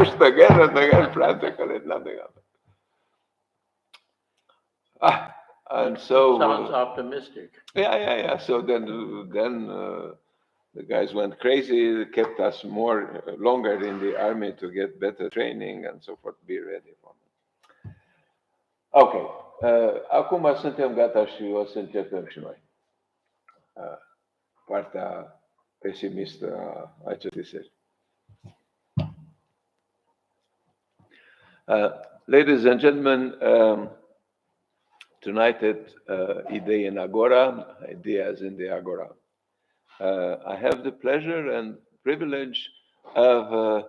pushed again and again, frantically, nothing happened. And so sounds optimistic. yeah. So then the guys went crazy. They kept us longer in the army to get better training and so forth, be ready for it. Ok. Acum suntem gata și o să începem și noi. Partea pesimistă a acestei serii. Ladies and gentlemen, tonight at Idei in Agora, ideas in the Agora, I have the pleasure and privilege of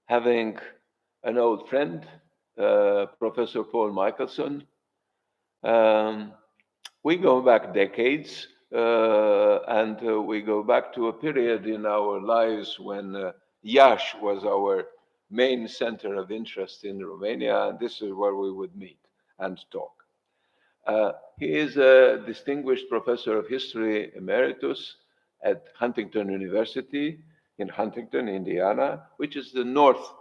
having an old friend, Professor Paul Michelson. We go back decades, and we go back to a period in our lives when Iași was our main center of interest in Romania, and this is where we would meet and talk. He is a distinguished professor of history emeritus at Huntington University in Huntington, Indiana, which is the north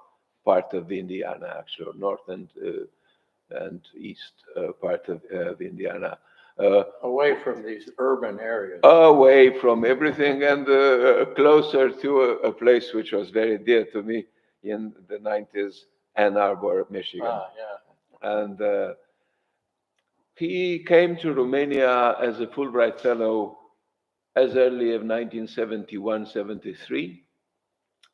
part of Indiana, actually, or north and east part of Indiana. Away from these urban areas. Away from everything and closer to a place which was very dear to me in the 90s, Ann Arbor, Michigan. Yeah. And he came to Romania as a Fulbright Fellow as early as 1971-73,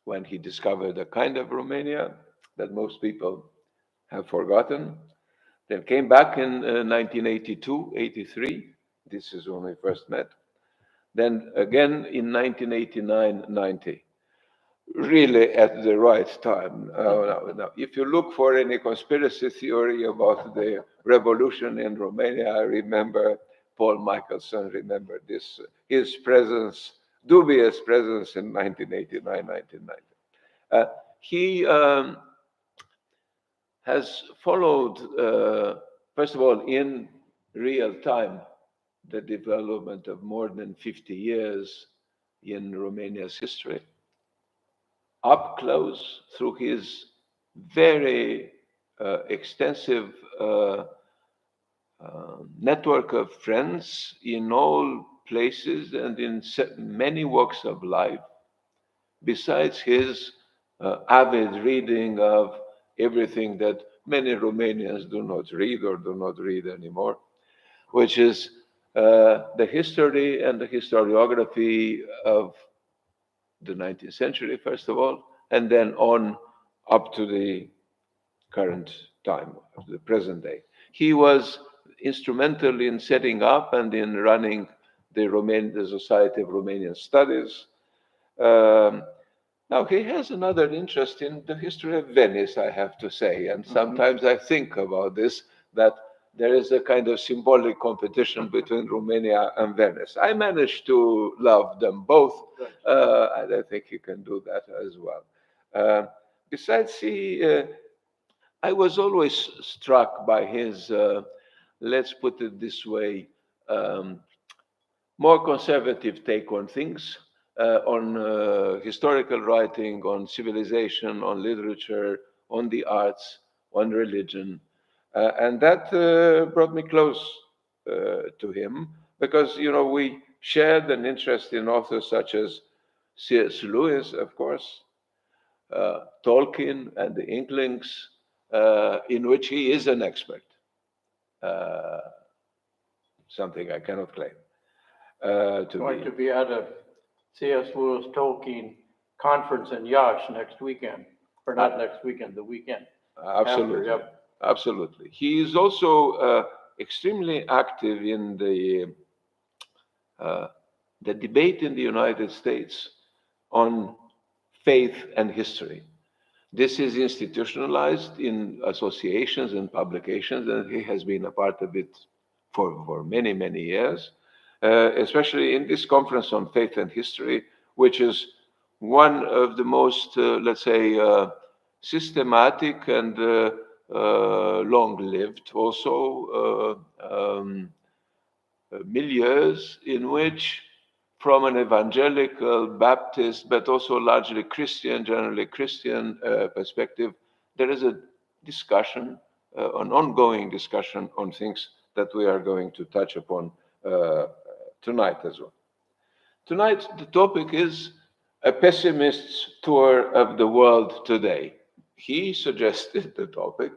when he discovered a kind of Romania that most people have forgotten. Then came back in 1982-83. This is when we first met. Then again in 1989-90. Really at the right time. Now, if you look for any conspiracy theory about the revolution in Romania, I remember Paul Michelson, remember this, his presence, dubious presence in 1989-1990. He has followed, first of all, in real time, the development of more than 50 years in Romania's history, up close through his very extensive network of friends in all places and in many walks of life, besides his avid reading of everything that many Romanians do not read or do not read anymore, which is the history and the historiography of the 19th century, first of all, and then on up to the current time, the present day. He was instrumental in setting up and in running the Society of Romanian Studies. Now, he has another interest in the history of Venice, I have to say, and sometimes I think about this, that there is a kind of symbolic competition between Romania and Venice. I managed to love them both, and I think he can do that as well. Besides, I was always struck by his, let's put it this way, more conservative take on things, on historical writing, on civilization, on literature, on the arts, on religion. And that brought me close to him because, we shared an interest in authors such as C.S. Lewis, of course, Tolkien and the Inklings, in which he is an expert, something I cannot claim. Going to be at a C.S. Lewis Tolkien conference in Iași next weekend, or not next weekend, the weekend. Absolutely. After, yep. Absolutely. He is also extremely active in the debate in the United States on faith and history. This is institutionalized in associations and publications, and he has been a part of it for many, many years, especially in this conference on faith and history, which is one of the most, let's say, systematic and long-lived also milieus in which from an evangelical, Baptist, but also largely Christian, generally Christian perspective, there is a discussion, an ongoing discussion on things that we are going to touch upon tonight as well. Tonight, the topic is a pessimist's tour of the world today. He suggested the topic.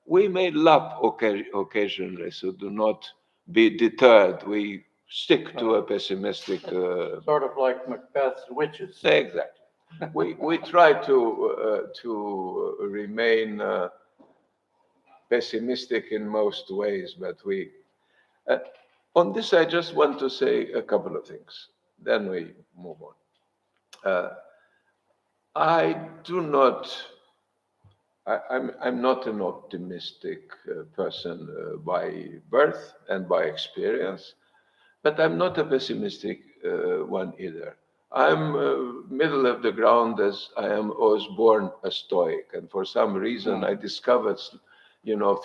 We may laugh occasionally, so do not be deterred. We stick to a pessimistic. Sort of like Macbeth's witches. Exactly. We try to remain pessimistic in most ways, but on this I just want to say a couple of things. Then we move on. I do not. I'm not an optimistic person by birth and by experience, but I'm not a pessimistic one either. I'm middle of the ground, as I was born a Stoic, and for some reason I discovered,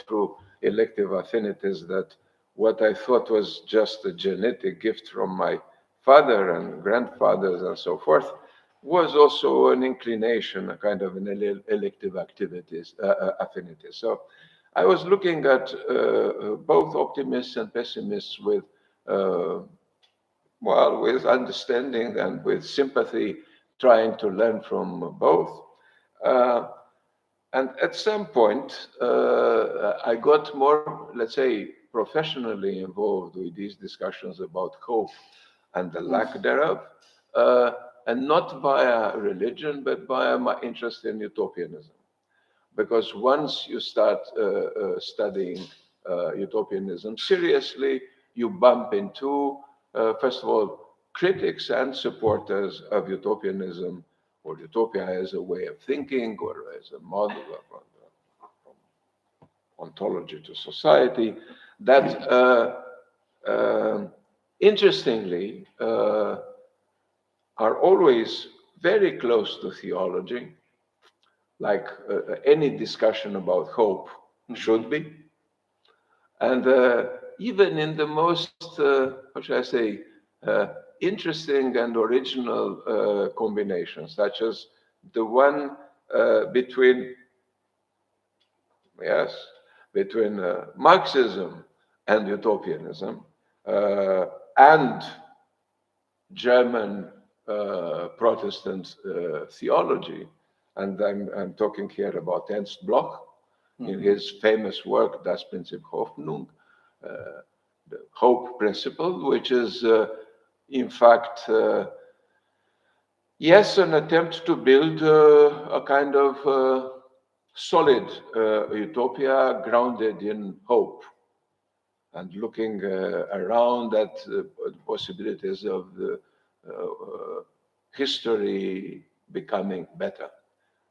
through elective affinities, that what I thought was just a genetic gift from my father and grandfathers and so forth was also an inclination, a kind of an elective affinity. So I was looking at both optimists and pessimists with with understanding and with sympathy, trying to learn from both. And at some point, I got more, let's say, professionally involved with these discussions about hope and the lack thereof, and not via religion, but via my interest in utopianism. Because once you start studying utopianism seriously, you bump into, first of all, critics and supporters of utopianism, or utopia as a way of thinking, or as a model of ontology to society, that interestingly are always very close to theology, like any discussion about hope should be. And even in the most, what should I say, interesting and original combinations, such as the one between Marxism and utopianism, and German Protestant theology. And I'm talking here about Ernst Bloch in his famous work, Das Prinzip Hoffnung, the hope principle, which is in fact, yes, an attempt to build a kind of solid utopia grounded in hope, and looking around at the possibilities of the history becoming better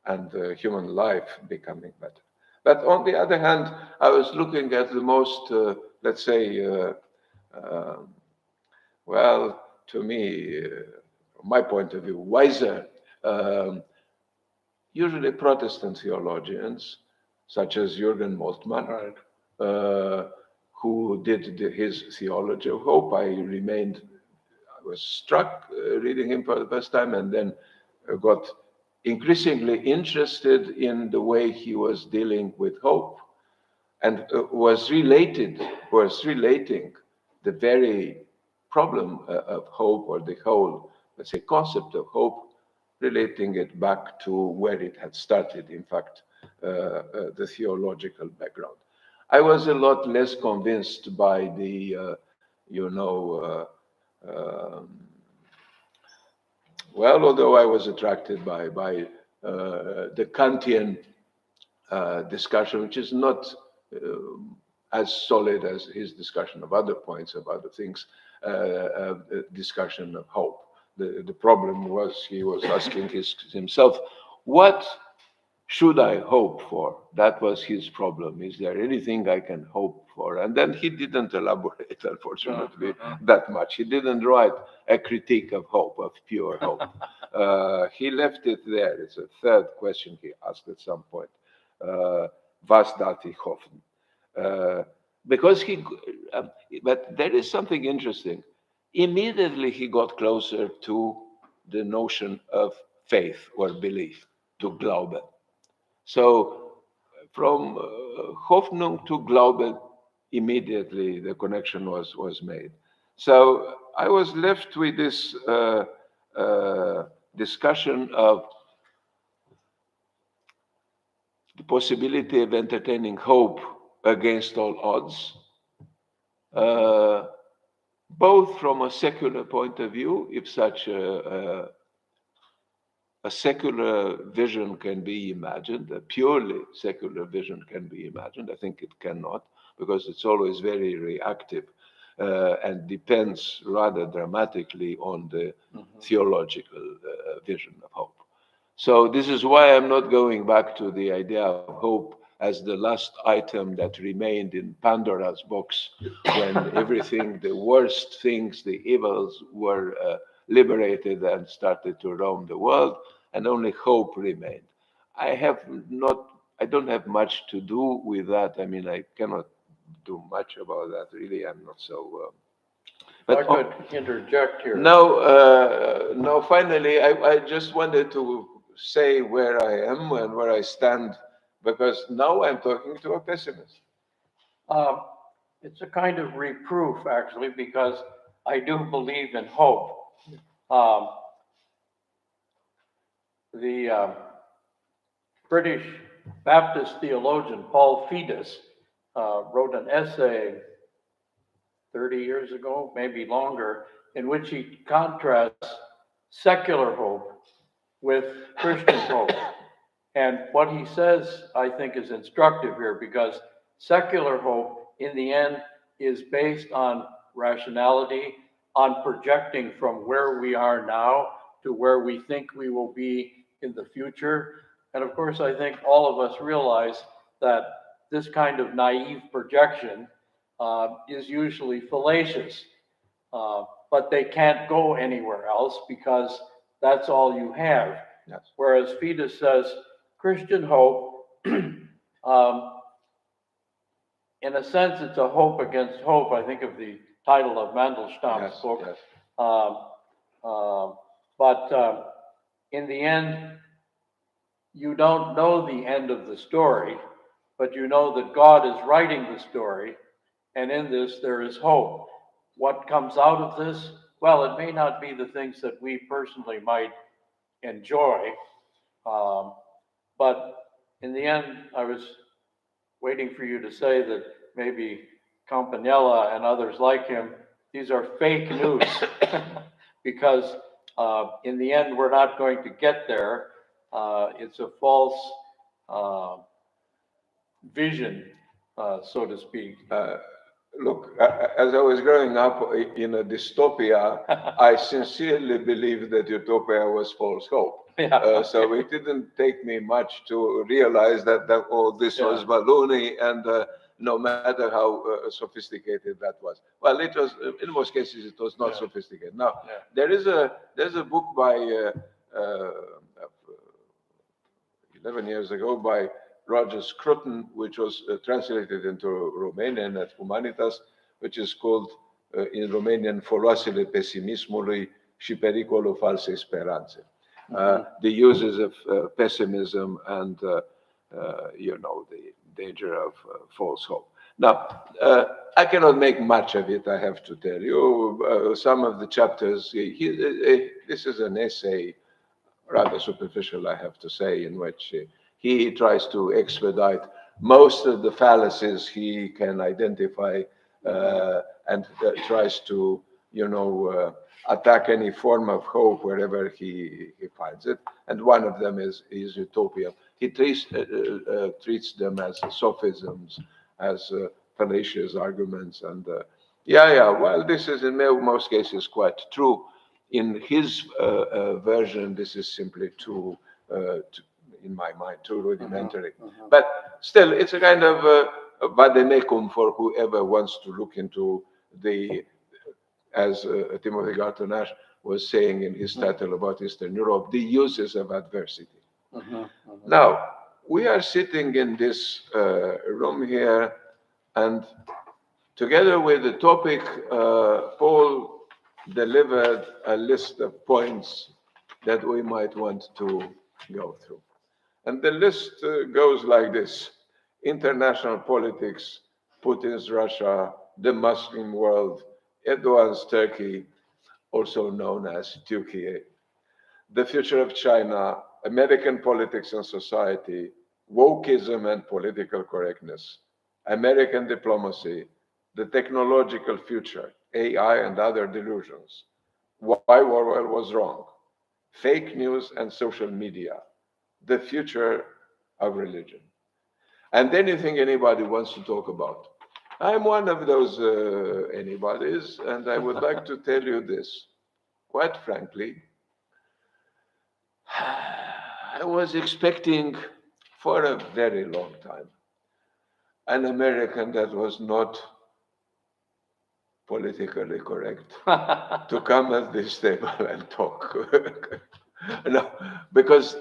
and human life becoming better. But on the other hand, I was looking at the most, let's say, to me, from my point of view, wiser, usually Protestant theologians, such as Jürgen Moltmann, right, who did his theology of hope. I was struck reading him for the first time, and then got increasingly interested in the way he was dealing with hope, and was relating the very problem of hope, or the whole, let's say, concept of hope, relating it back to where it had started, in fact, the theological background. I was a lot less convinced by the, although I was attracted by the Kantian discussion, which is not as solid as his discussion of other points, of other things, discussion of hope. The problem was, he was asking himself, what should I hope for? That was his problem. Is there anything I can hope for? And then he didn't elaborate, unfortunately, that much. He didn't write a critique of hope, of pure hope. He left it there. It's a third question he asked at some point. Was darf ich hoffen? Because but there is something interesting. immediately he got closer to the notion of faith or belief, to Glaube. So from Hoffnung to Glaube, immediately the connection was made. So I was left with this discussion of the possibility of entertaining hope against all odds, uh, both from a secular point of view, if such a secular vision can be imagined, a purely secular vision can be imagined. I think it cannot, because it's always very reactive and depends rather dramatically on the theological vision of hope. So this is why I'm not going back to the idea of hope as the last item that remained in Pandora's box when everything, the worst things, the evils were liberated and started to roam the world, and only hope remained. I have not, I don't have much to do with that. I mean, I cannot do much about that, really. I'm not so. But I could interject here. Now, finally, I just wanted to say where I am and where I stand, because now I'm talking to a pessimist. It's a kind of reproof, actually, because I do believe in hope. Um, the British Baptist theologian Paul Fetus wrote an essay 30 years ago, maybe longer, in which he contrasts secular hope with Christian hope. And what he says, I think, is instructive here, because secular hope, in the end, is based on rationality, on projecting from where we are now to where we think we will be in the future. And of course, I think all of us realize that this kind of naive projection is usually fallacious, but they can't go anywhere else because that's all you have. Yes. Whereas Fetus says Christian hope, in a sense, it's a hope against hope. I think of the title of Mandelstam's book. Yes. But in the end, you don't know the end of the story, but you know that God is writing the story, and in this there is hope. What comes out of this? Well, it may not be the things that we personally might enjoy, but in the end, I was waiting for you to say that maybe Campanella and others like him, these are fake news, because in the end, we're not going to get there. It's a false vision, so to speak. Look, as I was growing up in a dystopia, I sincerely believed that utopia was false hope. Yeah. So it didn't take me much to realize that this was baloney, and no matter how sophisticated that was. Well, it was, in most cases, it was not sophisticated. Now, there's a book by 11 years ago by Roger Scruton, which was translated into Romanian at Humanitas, which is called in Romanian Foloasele pesimismului și pericolul falsei speranțe. The uses of pessimism and, the danger of false hope. Now, I cannot make much of it, I have to tell you. Some of the chapters, this is an essay, rather superficial, I have to say, in which he tries to expedite most of the fallacies he can identify and tries to, attack any form of hope wherever he finds it. And one of them is utopia. He treats them as sophisms, as fallacious arguments. And well, this is in most cases quite true. In his version, this is simply too, in my mind, too rudimentary. But still, it's a kind of vademecum for whoever wants to look into the, as Timothy Garton-Ash was saying in his title about Eastern Europe, the uses of adversity. Now, we are sitting in this room here, and together with the topic Paul delivered a list of points that we might want to go through. And the list goes like this: international politics, Putin's Russia, the Muslim world, Erdogan's Turkey, also known as Turkey, the future of China, American politics and society, wokeism and political correctness, American diplomacy, the technological future, AI and other delusions, why Orwell was wrong, fake news and social media, the future of religion, and anything anybody wants to talk about. I'm one of those anybody's, and I would like to tell you this. Quite frankly, I was expecting for a very long time an American that was not politically correct to come at this table and talk. No, because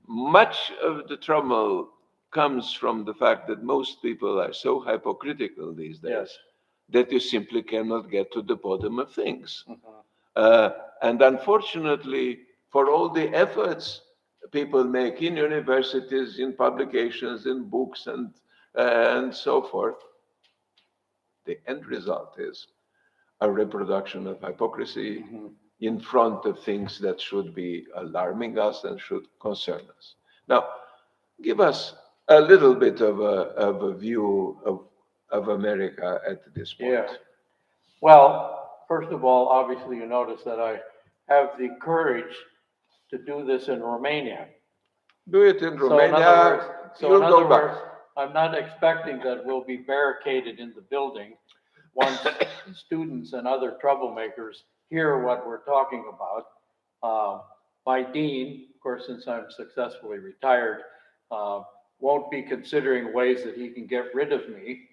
much of the trouble comes from the fact that most people are so hypocritical these days Yes. that you simply cannot get to the bottom of things. Mhm. And unfortunately, for all the efforts people make in universities, in publications, in books, and so forth, the end result is a reproduction of hypocrisy Mhm. in front of things that should be alarming us and should concern us. Now, give us a little bit of a view of America at this point. Yeah. Well, first of all, obviously you notice that I have the courage to do this in Romania. Do it in So in other words, Romania, so you'll in go other back. words, I'm not expecting that we'll be barricaded in the building once students and other troublemakers hear what we're talking about. My dean, of course, since I'm successfully retired, uh, won't be considering ways that he can get rid of me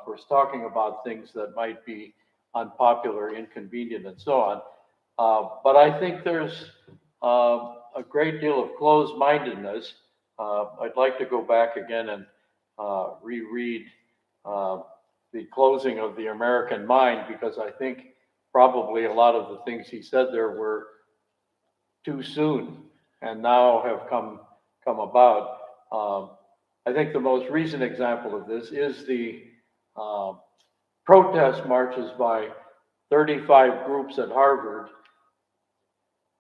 for talking about things that might be unpopular, inconvenient, and so on. But I think there's a great deal of closed-mindedness. I'd like to go back again and reread uh, the closing of the American Mind because I think probably a lot of the things he said there were too soon and now have come about. I think the most recent example of this is the uh, protest marches by 35 groups at Harvard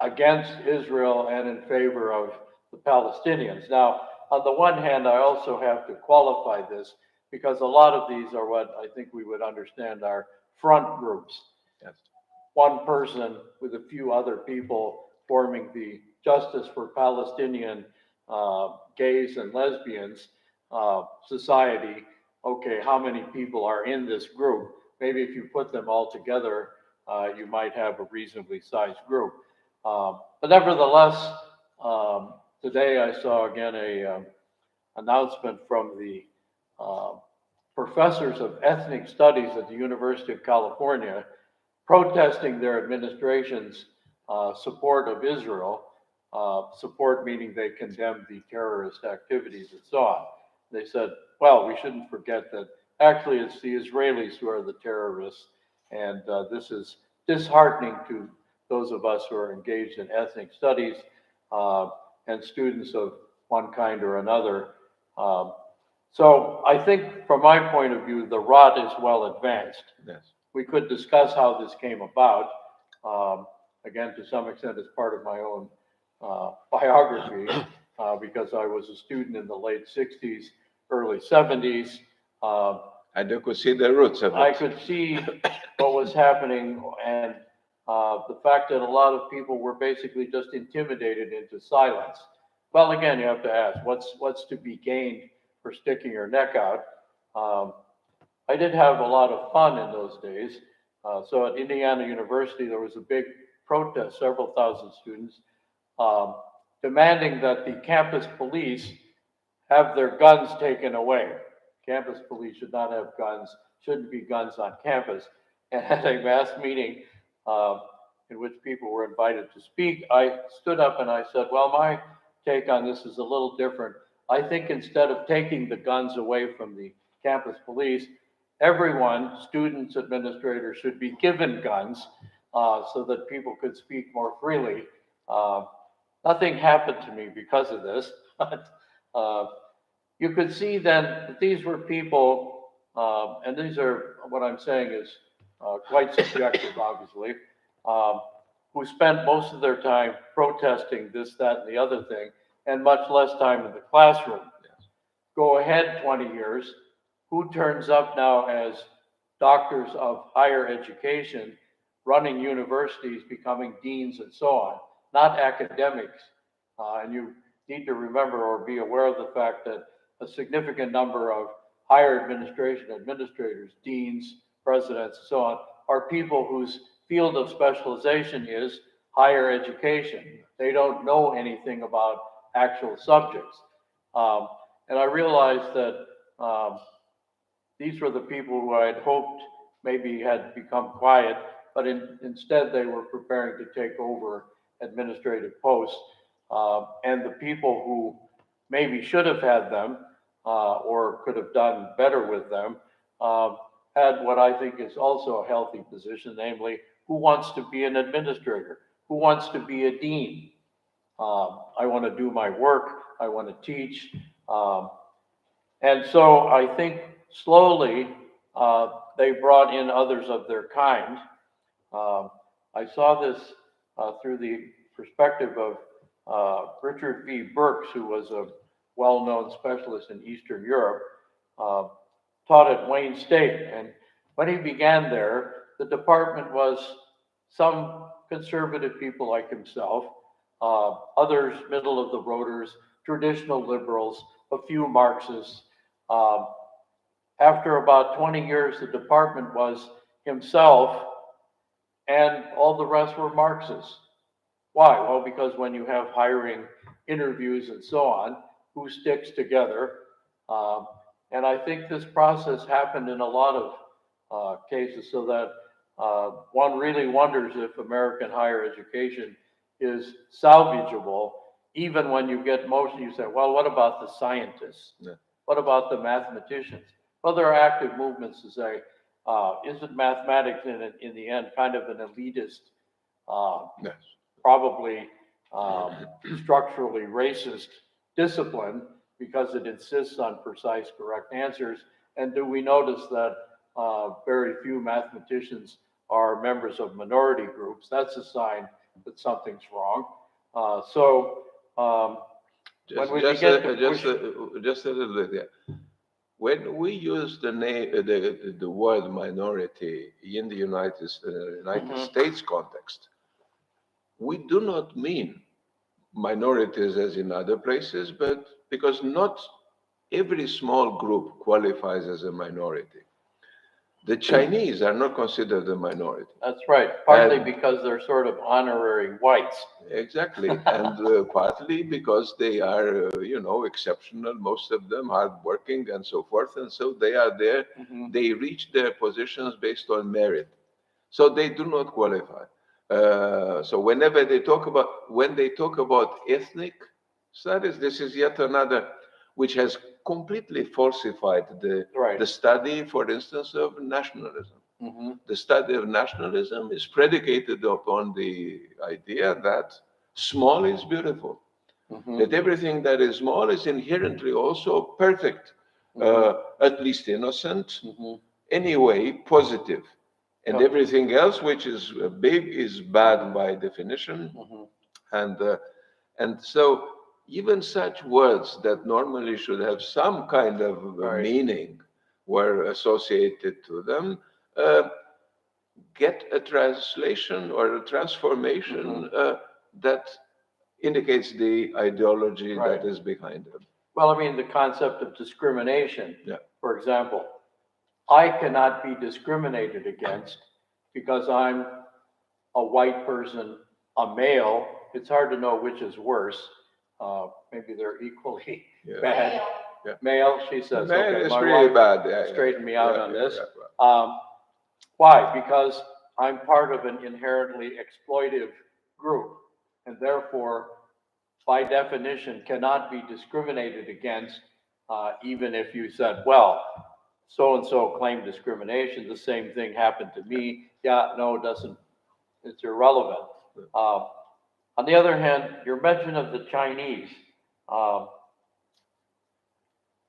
against Israel and in favor of the Palestinians. Now, on the one hand, I also have to qualify this because a lot of these are what I think we would understand are front groups. Yes. One person with a few other people forming the Justice for Palestinian Gays and Lesbians Society. Okay, how many people are in this group? Maybe if you put them all together, you might have a reasonably sized group. But nevertheless, today I saw again a announcement from the uh, professors of ethnic studies at the University of California protesting their administration's support of Israel, support meaning they condemned the terrorist activities and so on. They said, well, we shouldn't forget that actually it's the Israelis who are the terrorists, and this is disheartening to those of us who are engaged in ethnic studies and students of one kind or another. Um, so I think from my point of view, the rot is well advanced. Yes. We could discuss how this came about. Again, to some extent, as part of my own biography, because I was a student in the late 60s, early 70s. And you could see the roots of I it. could see what was happening and the fact that a lot of people were basically just intimidated into silence. Well, again, you have to ask, what's to be gained for sticking your neck out? Um, I did have a lot of fun in those days. So at Indiana University, there was a big protest, several thousand students, um, demanding that the campus police have their guns taken away. Campus police should not have guns, shouldn't be guns on campus. And at a mass meeting uh, in which people were invited to speak, I stood up and I said, well, my take on this is a little different. I think instead of taking the guns away from the campus police, everyone, students, administrators, should be given guns so that people could speak more freely. Uh, Nothing happened to me because of this, but you could see then that these were people, and these are what I'm saying is quite subjective, obviously, um, who spent most of their time protesting this, that, and the other thing, and much less time in the classroom. Go ahead 20 years, who turns up now as doctors of higher education, running universities, becoming deans, and so on, not academics. And you need to remember or be aware of the fact that a significant number of higher administration administrators, deans, presidents, and so on, are people whose field of specialization is higher education. They don't know anything about actual subjects. Um, and I realized that these were the people who I had hoped maybe had become quiet, but instead they were preparing to take over administrative posts. And the people who maybe should have had them or could have done better with them had what I think is also a healthy position, namely, who wants to be an administrator? Who wants to be a dean? I want to do my work. I want to teach. And so I think slowly they brought in others of their kind. I saw this through the perspective of Richard V. Burks, who was a well-known specialist in Eastern Europe, uh, taught at Wayne State. And when he began there, the department was some conservative people like himself, others middle of the roaders, traditional liberals, a few Marxists. Um, After about 20 years, the department was himself, and all the rest were Marxists. Why? Well, because when you have hiring interviews and so on, who sticks together? Um, and I think this process happened in a lot of cases, so that one really wonders if American higher education is salvageable, even when you get motion. You say, well, what about the scientists? Yeah. What about the mathematicians? Well, there are active movements to say, isn't mathematics in the end kind of an elitist, Yes. probably structurally racist discipline because it insists on precise, correct answers? And do we notice that very few mathematicians are members of minority groups? That's a sign that something's wrong. So when we begin to push, Just a little bit there. When we use the word minority in the United Mhm. States context, we do not mean minorities as in other places, but because not every small group qualifies as a minority. The Chinese are not considered a minority. That's right, partly And because they're sort of honorary whites. exactly, and partly because they are, exceptional, most of them hardworking and so forth, and so they are there. Mhm. They reach their positions based on merit, so they do not qualify. So when they talk about ethnic studies, this is yet another which has completely falsified the Right. study, for instance, of nationalism. Mhm. The study of nationalism is predicated upon the idea that small is beautiful, Mhm. that everything that is small is inherently also perfect, Mhm. at least innocent, Mhm. anyway, positive. And Yep. everything else which is big is bad by definition. Mhm. And, uh, and so even such words that normally should have some kind of Right. meaning were associated to them. Uh, get a translation or a transformation that indicates the ideology Right. that is behind them. Well, I mean, the concept of discrimination, Yeah. for example, I cannot be discriminated against because I'm a white person, a male. It's hard to know which is worse. Maybe they're equally Yeah. bad. Yeah. Male, she says. Man, Okay, it's my really wife bad. Yeah, straightened me out on this. yeah. Why? Because I'm part of an inherently exploitive group, and therefore, by definition, cannot be discriminated against, even if you said, well, so-and-so claimed discrimination, the same thing happened to me. Yeah, no, it doesn't, it's irrelevant. On the other hand, your mention of the Chinese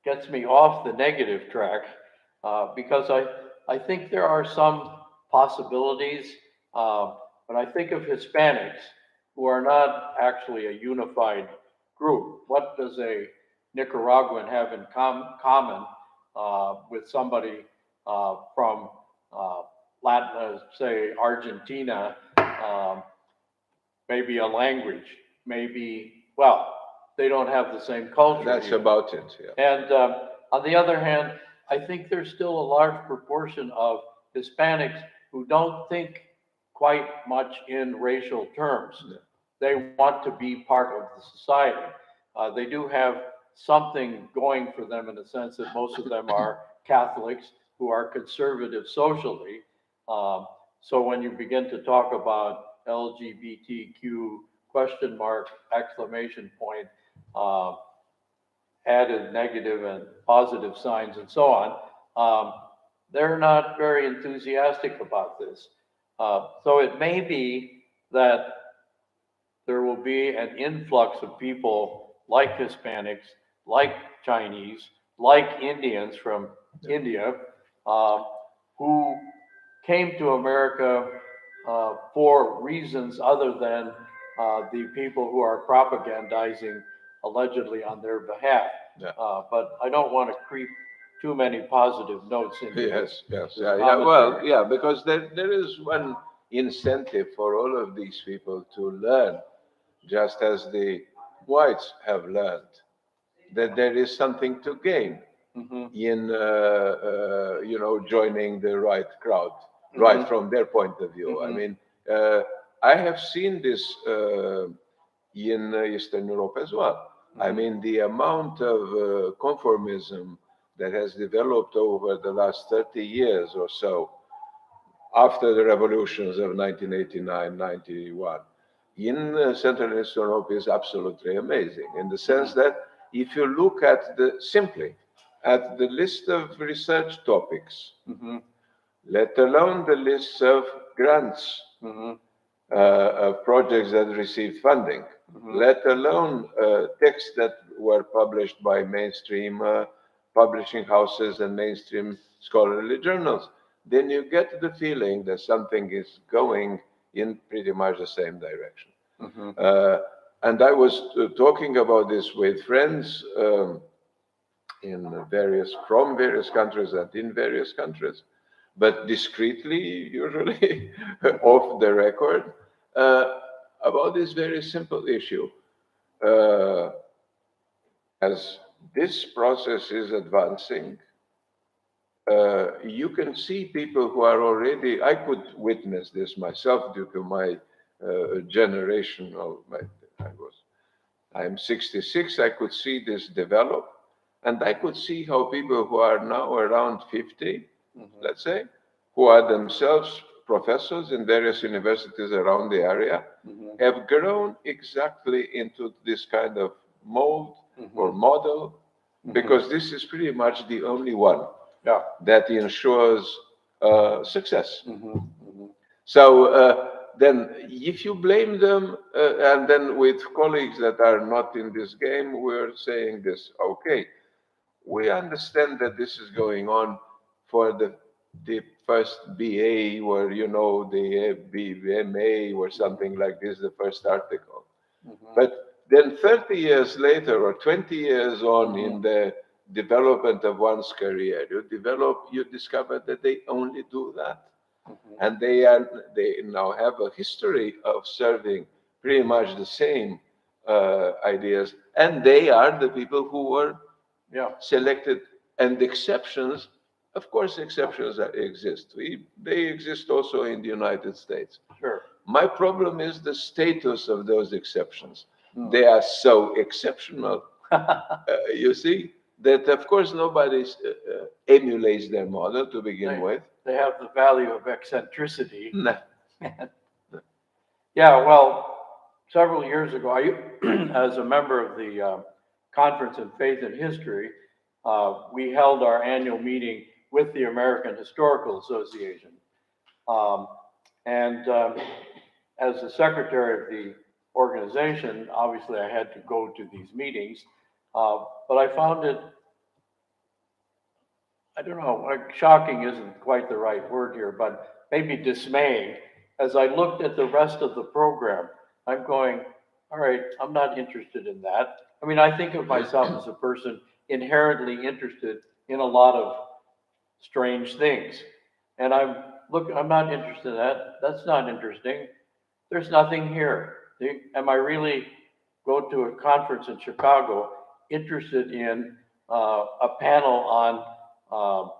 gets me off the negative track because I think there are some possibilities. When I think of Hispanics who are not actually a unified group, what does a Nicaraguan have in common with somebody from Latin, say Argentina, maybe a language, maybe, well, they don't have the same culture. That's even. about it. Yeah. And on the other hand, I think there's still a large proportion of Hispanics who don't think quite much in racial terms. Yeah. They want to be part of the society. They do have something going for them in the sense that most of them are Catholics who are conservative socially. So when you begin to talk about LGBTQ question mark, exclamation point, added negative and positive signs and so on, they're not very enthusiastic about this. So it may be that there will be an influx of people like Hispanics, like Chinese, like Indians from India, who came to America for reasons other than the people who are propagandizing allegedly on their behalf. Yeah. But I don't want to creep too many positive notes into Yes, yes, this yeah, yeah. Well, commentary. yeah, because there is one incentive for all of these people to learn, just as the whites have learned, that there is something to gain in joining the right crowd, right from their point of view. I mean, I have seen this in Eastern Europe as well. I mean, the amount of conformism that has developed over the last 30 years or so, after the revolutions of 1989, 91, in Central and Eastern Europe is absolutely amazing, in the sense that if you look at simply at the list of research topics, let alone the list of grants, of projects that received funding, let alone texts that were published by mainstream publishing houses and mainstream scholarly journals, then you get the feeling that something is going in pretty much the same direction. And I was talking about this with friends from various countries and in various countries, but discreetly, usually off the record, about this very simple issue. As this process is advancing, you can see people who are already, I could witness this myself due to my generation I'm 66, I could see this develop, and I could see how people who are now around 50, let's say, who are themselves professors in various universities around the area, have grown exactly into this kind of mold or model, because this is pretty much the only one that ensures success. So then if you blame them, and then with colleagues that are not in this game, we're saying this, okay, we understand that this is going on for the first BA or, the BMA or something like this, the first article. But then 30 years later or 20 years on in the development of one's career, you discover that they only do that. And they now have a history of serving pretty much the same ideas, and they are the people who were selected. And exceptions, of course, exceptions exist. They exist also in the United States. Sure. My problem is the status of those exceptions. They are so exceptional, you see, that of course nobody emulates their model to begin with. They have the value of eccentricity. No. Yeah, well, several years ago, as a member of the Conference in Faith and History, we held our annual meeting with the American Historical Association. Um, and as the secretary of the organization, obviously I had to go to these meetings, but I found it, I don't know, shocking isn't quite the right word here, but maybe dismaying. As I looked at the rest of the program, I'm going, all right, I'm not interested in that. I mean, I think of myself as a person inherently interested in a lot of strange things. And I'm not interested in that. That's not interesting. There's nothing here. Am I really go to a conference in Chicago interested in a panel on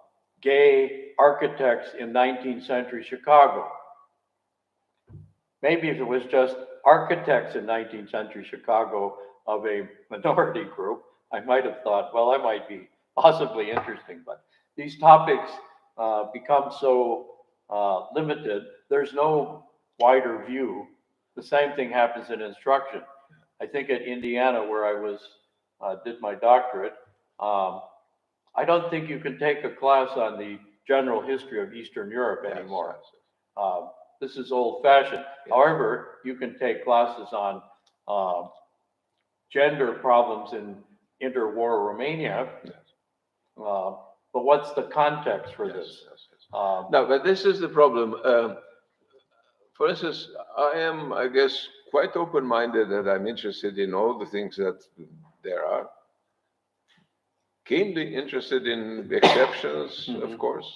gay architects in 19th century Chicago? Maybe if it was just architects in 19th century Chicago of a minority group, I might have thought, well, that might be possibly interesting. But these topics become so limited, there's no wider view. The same thing happens in instruction. I think at Indiana, where I was did my doctorate, I don't think you can take a class on the general history of Eastern Europe anymore. This is old-fashioned. However, you can take classes on gender problems in interwar Romania. But what's the context for this? No, but this is the problem. For instance, I am, I guess, quite open-minded that I'm interested in all the things that there are. Keenly interested in exceptions, of course.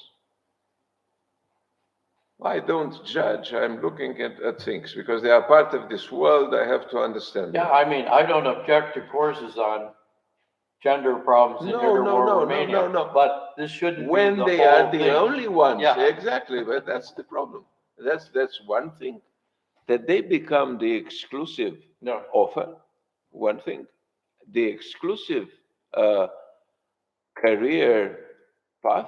I don't judge. I'm looking at things because they are part of this world. I have to understand. Yeah, I mean, I don't object to courses on gender problems in interwar Romania. No. But this shouldn't when be the they whole are the thing. only ones. Yeah. Exactly, but that's the problem. That's one thing. That they become the exclusive offer, one thing. The exclusive career path.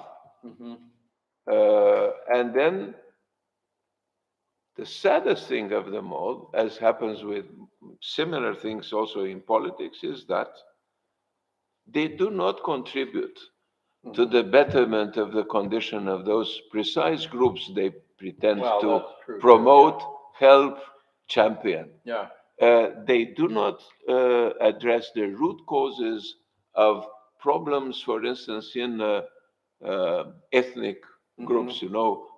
And then the saddest thing of them all, as happens with similar things also in politics, is that they do not contribute to the betterment of the condition of those precise groups they pretend to promote, help, champion. Yeah. They do not address the root causes of problems, for instance, in ethnic groups,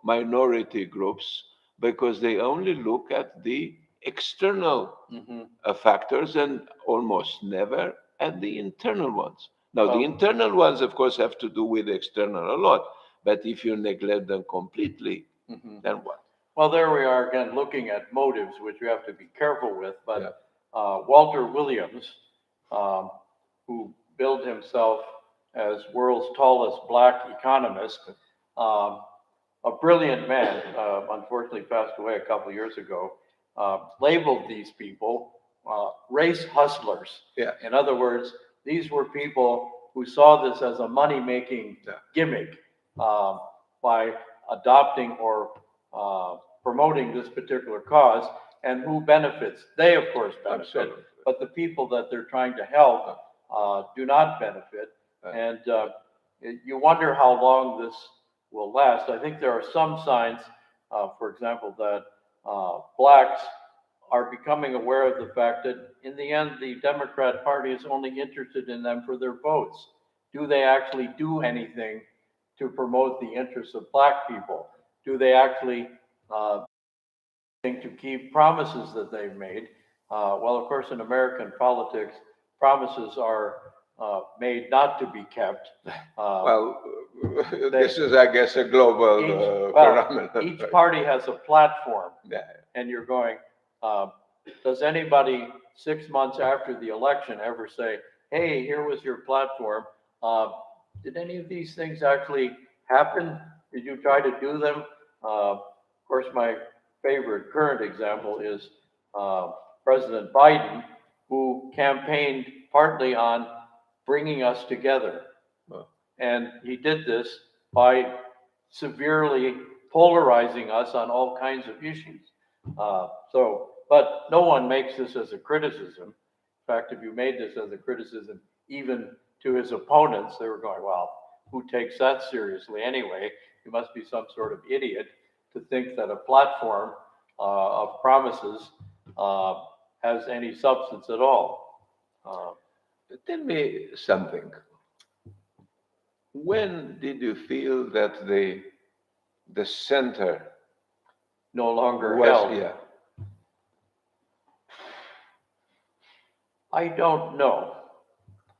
minority groups, because they only look at the external factors and almost never at the internal ones. Now, the internal ones, of course, have to do with external a lot, but if you neglect them completely, then what? Well, there we are again looking at motives, which you have to be careful with. But Walter Williams, who billed himself as world's tallest black economist, a brilliant man, unfortunately passed away a couple of years ago, labeled these people race hustlers. In other words, these were people who saw this as a money-making gimmick by adopting or promoting this particular cause, and who benefits? They, of course, benefit, but the people that they're trying to help do not benefit. And you wonder how long this will last. I think there are some signs, for example, that blacks are becoming aware of the fact that in the end, the Democrat Party is only interested in them for their votes. Do they actually do anything to promote the interests of black people? Do they actually to keep promises that they've made? Well, of course, in American politics, promises are made not to be kept. This is, I guess, a global phenomenon. Each party has a platform, and you're going, does anybody 6 months after the election ever say, hey, here was your platform. Did any of these things actually happen? Did you try to do them? Of course, my favorite current example is President Biden, who campaigned partly on bringing us together. And he did this by severely polarizing us on all kinds of issues. But no one makes this as a criticism. In fact, if you made this as a criticism, even to his opponents, they were going, well, who takes that seriously anyway? You must be some sort of idiot to think that a platform of promises uh, has any substance at all. Uh, Tell me something. When did you feel that the center no longer was, held. yeah, I don't know.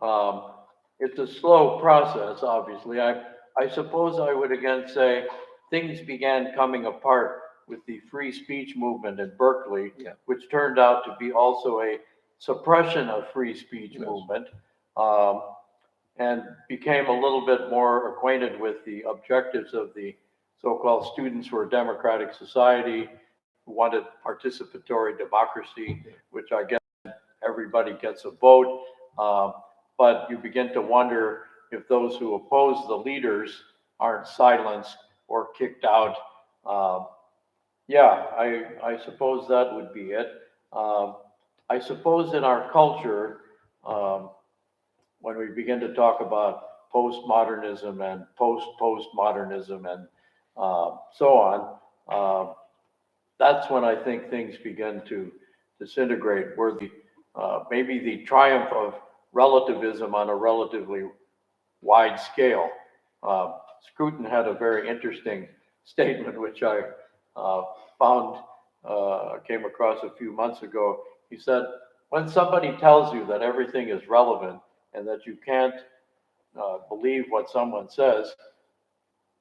Um, it's a slow process, obviously. I suppose I would again say things began coming apart with the free speech movement in Berkeley, yeah, which turned out to be also a suppression of free speech yes, movement, um, and became a little bit more acquainted with the objectives of the so-called Students for a Democratic Society, who wanted participatory democracy, which I guess everybody gets a vote. Um, but you begin to wonder if those who oppose the leaders aren't silenced or kicked out. Um, yeah, I suppose that would be it. Um, I suppose in our culture, um, when we begin to talk about postmodernism and post-postmodernism and so on, that's when I think things begin to disintegrate, where the maybe the triumph of relativism on a relatively wide scale. Scruton had a very interesting statement, which I uh, found came across a few months ago. He said, "When somebody tells you that everything is relevant and that you can't believe what someone says,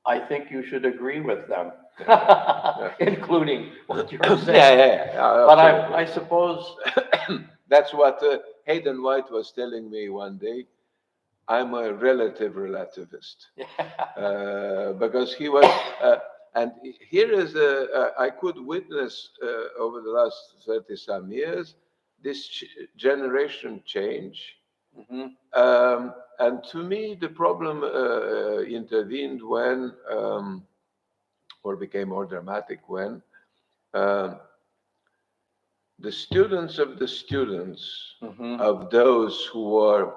I think you should agree with them, yeah. including what you're Yeah, saying." But I absolutely. suppose, That's what Hayden White was telling me one day. I'm a relative relativist because he was, and here is I could witness over the last 30 some years this generation change. Mhm. And to me, the problem intervened when, or became more dramatic when, um, the students of the students Mhm. of those who were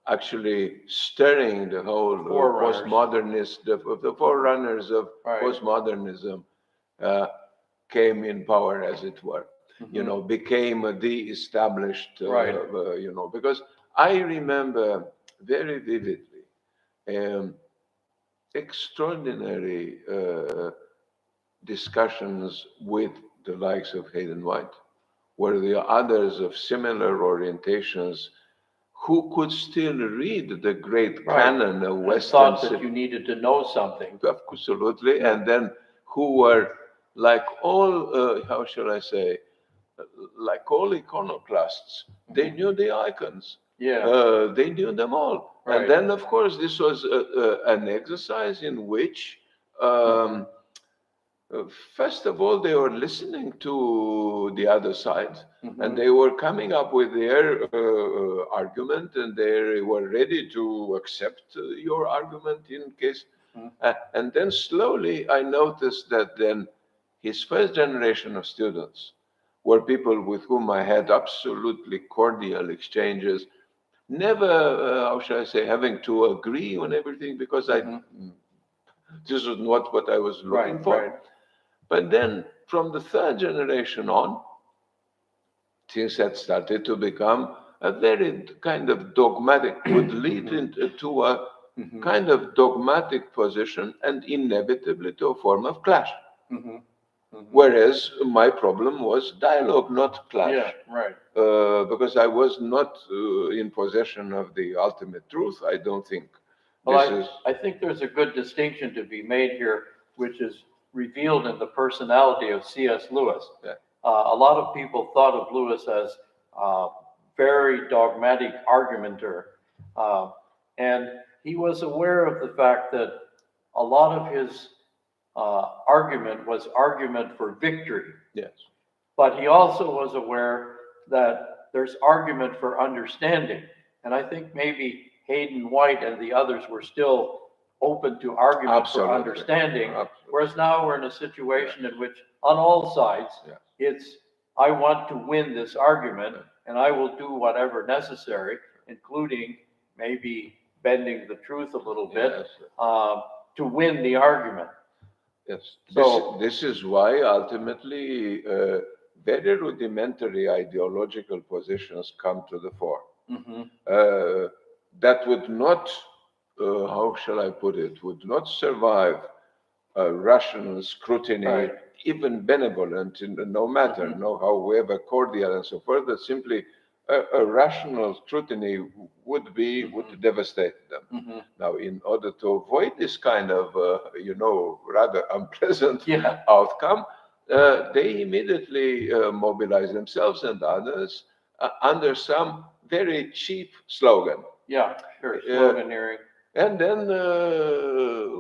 actually stirring the whole Forerunners. postmodernist, the forerunners of Right. postmodernism uh, came in power, as it were. You Mhm. know, became the established, Right. you know, because I remember very vividly um, extraordinary discussions with the likes of Hayden White, where there are others of similar orientations who could still read the great Right. canon of And Western thought that you needed to know something. absolutely, Yeah. and then who were like all, how shall I say, like all iconoclasts, they Mhm. knew the icons. Yeah. They knew them all. And Right. then, of course, this was an exercise in which Mhm. um, uh, first of all, they were listening to the other side and Mhm. they were coming up with their argument and they were ready to accept your argument in case. Mhm. And then slowly I noticed that then his first generation of students were people with whom I had absolutely cordial exchanges, never, how shall I say, having to agree on everything because Mhm. this is not what I was Right. looking Right. for. But then from the third generation on, things had started to become a very kind of dogmatic, would lead Mhm. into a Mhm. kind of dogmatic position and inevitably to a form of clash. Mhm. Mhm. Whereas my problem was dialogue, not clash. Yeah. Right. Because I was not in possession of the ultimate truth. I don't think Well, this is. I think there's a good distinction to be made here, which is revealed in the personality of C.S. Lewis. Yeah, A lot of people thought of Lewis as very dogmatic argumenter. Uh, and he was aware of the fact that a lot of his argument was argument for victory. yes, But he also was aware that there's argument for understanding. And I think maybe Hayden White and the others were still open to argument for absolutely. understanding, Absolutely. whereas now we're in a situation in which, on all sides, Yeah. it's I want to win this argument and I will do whatever necessary, including maybe bending the truth a little bit Yes. to win the argument. Yes. So- This is why ultimately very rudimentary ideological positions come to the fore. Mhm. That would not, how shall I put it, would not survive rational scrutiny, Right. even benevolent, no matter, Mhm. no, however cordial and so forth, that simply a rational scrutiny would devastate them. Mhm. Now, in order to avoid this kind of, rather unpleasant Yeah. outcome, they immediately mobilize themselves and others under some very cheap slogan. Yeah, sure, sloganeering. And then,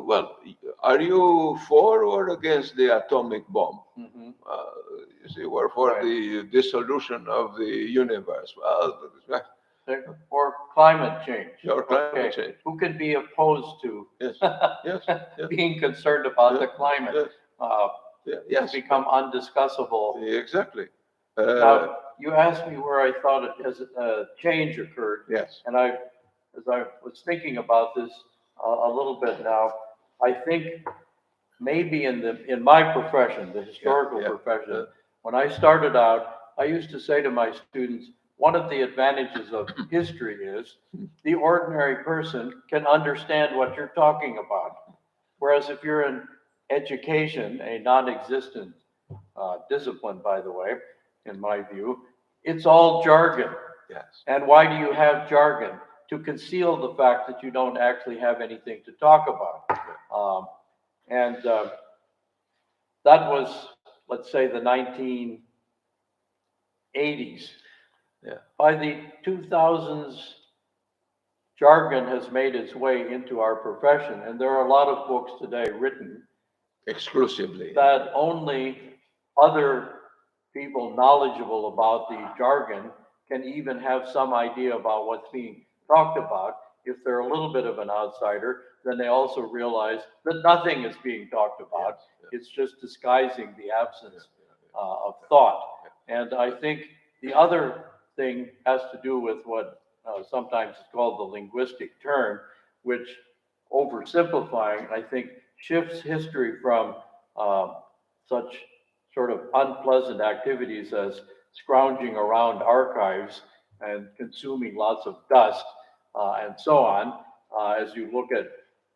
well, are you for or against the atomic bomb? Mhm. You see, or for Right. the dissolution of the universe? Well, Or climate change. or climate Okay, change. who can be opposed to Yes, yes, yes. being concerned about Yeah, the climate? yes, Uh, yeah, It's yes, become undiscussable. exactly. Now, you asked me where I thought it as a change occurred, Yes, and as I was thinking about this a little bit now, I think maybe in my profession, the historical yeah, profession, when I started out, I used to say to my students, one of the advantages of history is the ordinary person can understand what you're talking about. Whereas if you're in education, a non-existent discipline, by the way, in my view, it's all jargon. yes. And why do you have jargon? To conceal the fact that you don't actually have anything to talk about. And that was, let's say, the 1980s. Yeah. By the 2000s, jargon has made its way into our profession, and there are a lot of books today written Exclusively. that only other people knowledgeable about the jargon can even have some idea about what's being talked about. If they're a little bit of an outsider, then they also realize that nothing is being talked about. It's just disguising the absence of thought. And I think the other thing has to do with what sometimes is called the linguistic turn, which oversimplifying, I think, shifts history from such sort of unpleasant activities as scrounging around archives and consuming lots of dust and so on, as you look at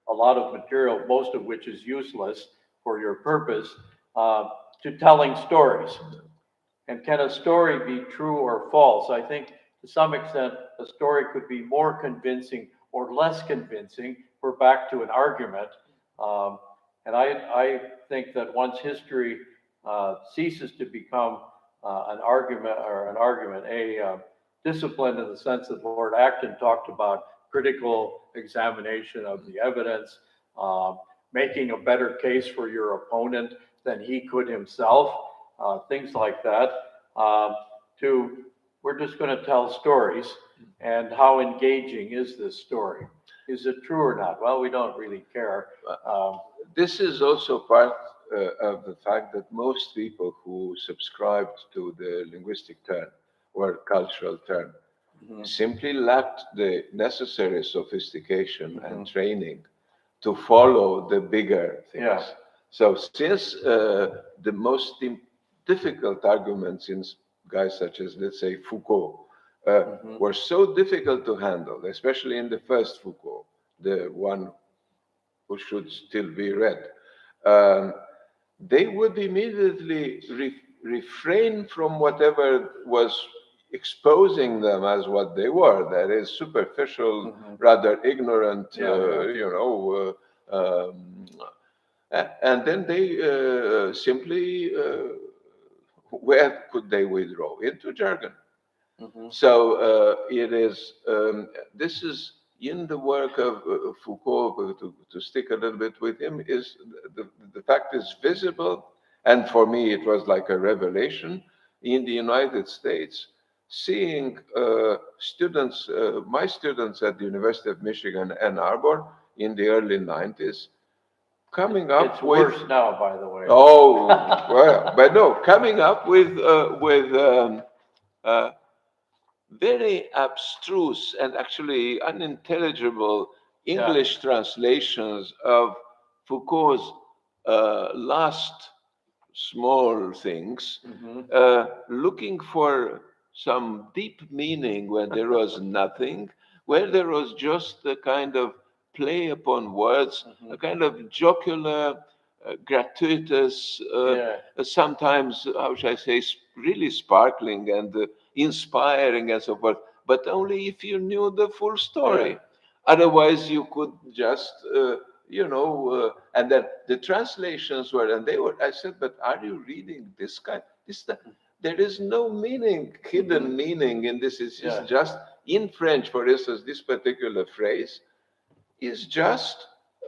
a lot of material, most of which is useless for your purpose, to telling stories. And can a story be true or false? I think to some extent a story could be more convincing or less convincing. We're back to an argument. And I think that once history ceases to become an argument, a discipline in the sense that Lord Acton talked about critical examination of the evidence, making a better case for your opponent than he could himself, things like that, to we're just going to tell stories, and how engaging is this story? Is it true or not? Well, we don't really care. This is also part of the fact that most people who subscribed to the linguistic turn or cultural turn simply lacked the necessary sophistication and training to follow the bigger things. Yeah. So, since the most difficult arguments in guys such as, let's say, Foucault, were so difficult to handle, especially in the first Foucault, the one who should still be read, they would immediately refrain from whatever was exposing them as what they were, that is, superficial, rather ignorant, and then they simply, where could they withdraw? Into jargon. So it is, this is in the work of Foucault, to stick a little bit with him, is the fact is visible, and for me it was like a revelation in the United States, seeing students, my students at the University of Michigan, Ann Arbor, in the early 90s, coming up It's with... worse now, by the way. Oh, well, but no, coming up with very abstruse and actually unintelligible Yeah. English translations of Foucault's last small things, Hmm. looking for some deep meaning when there was nothing, where there was just a kind of play upon words, Hmm. a kind of jocular, gratuitous, Yeah. sometimes, how should I say, really sparkling and inspiring and so forth, but only if you knew the full Yeah. story. Otherwise, you could just, and then the translations were, and they were, I said, but are you reading this kind? There is no meaning, hidden Hmm. meaning in this. It's Yeah. just, in French, for instance, this particular phrase is just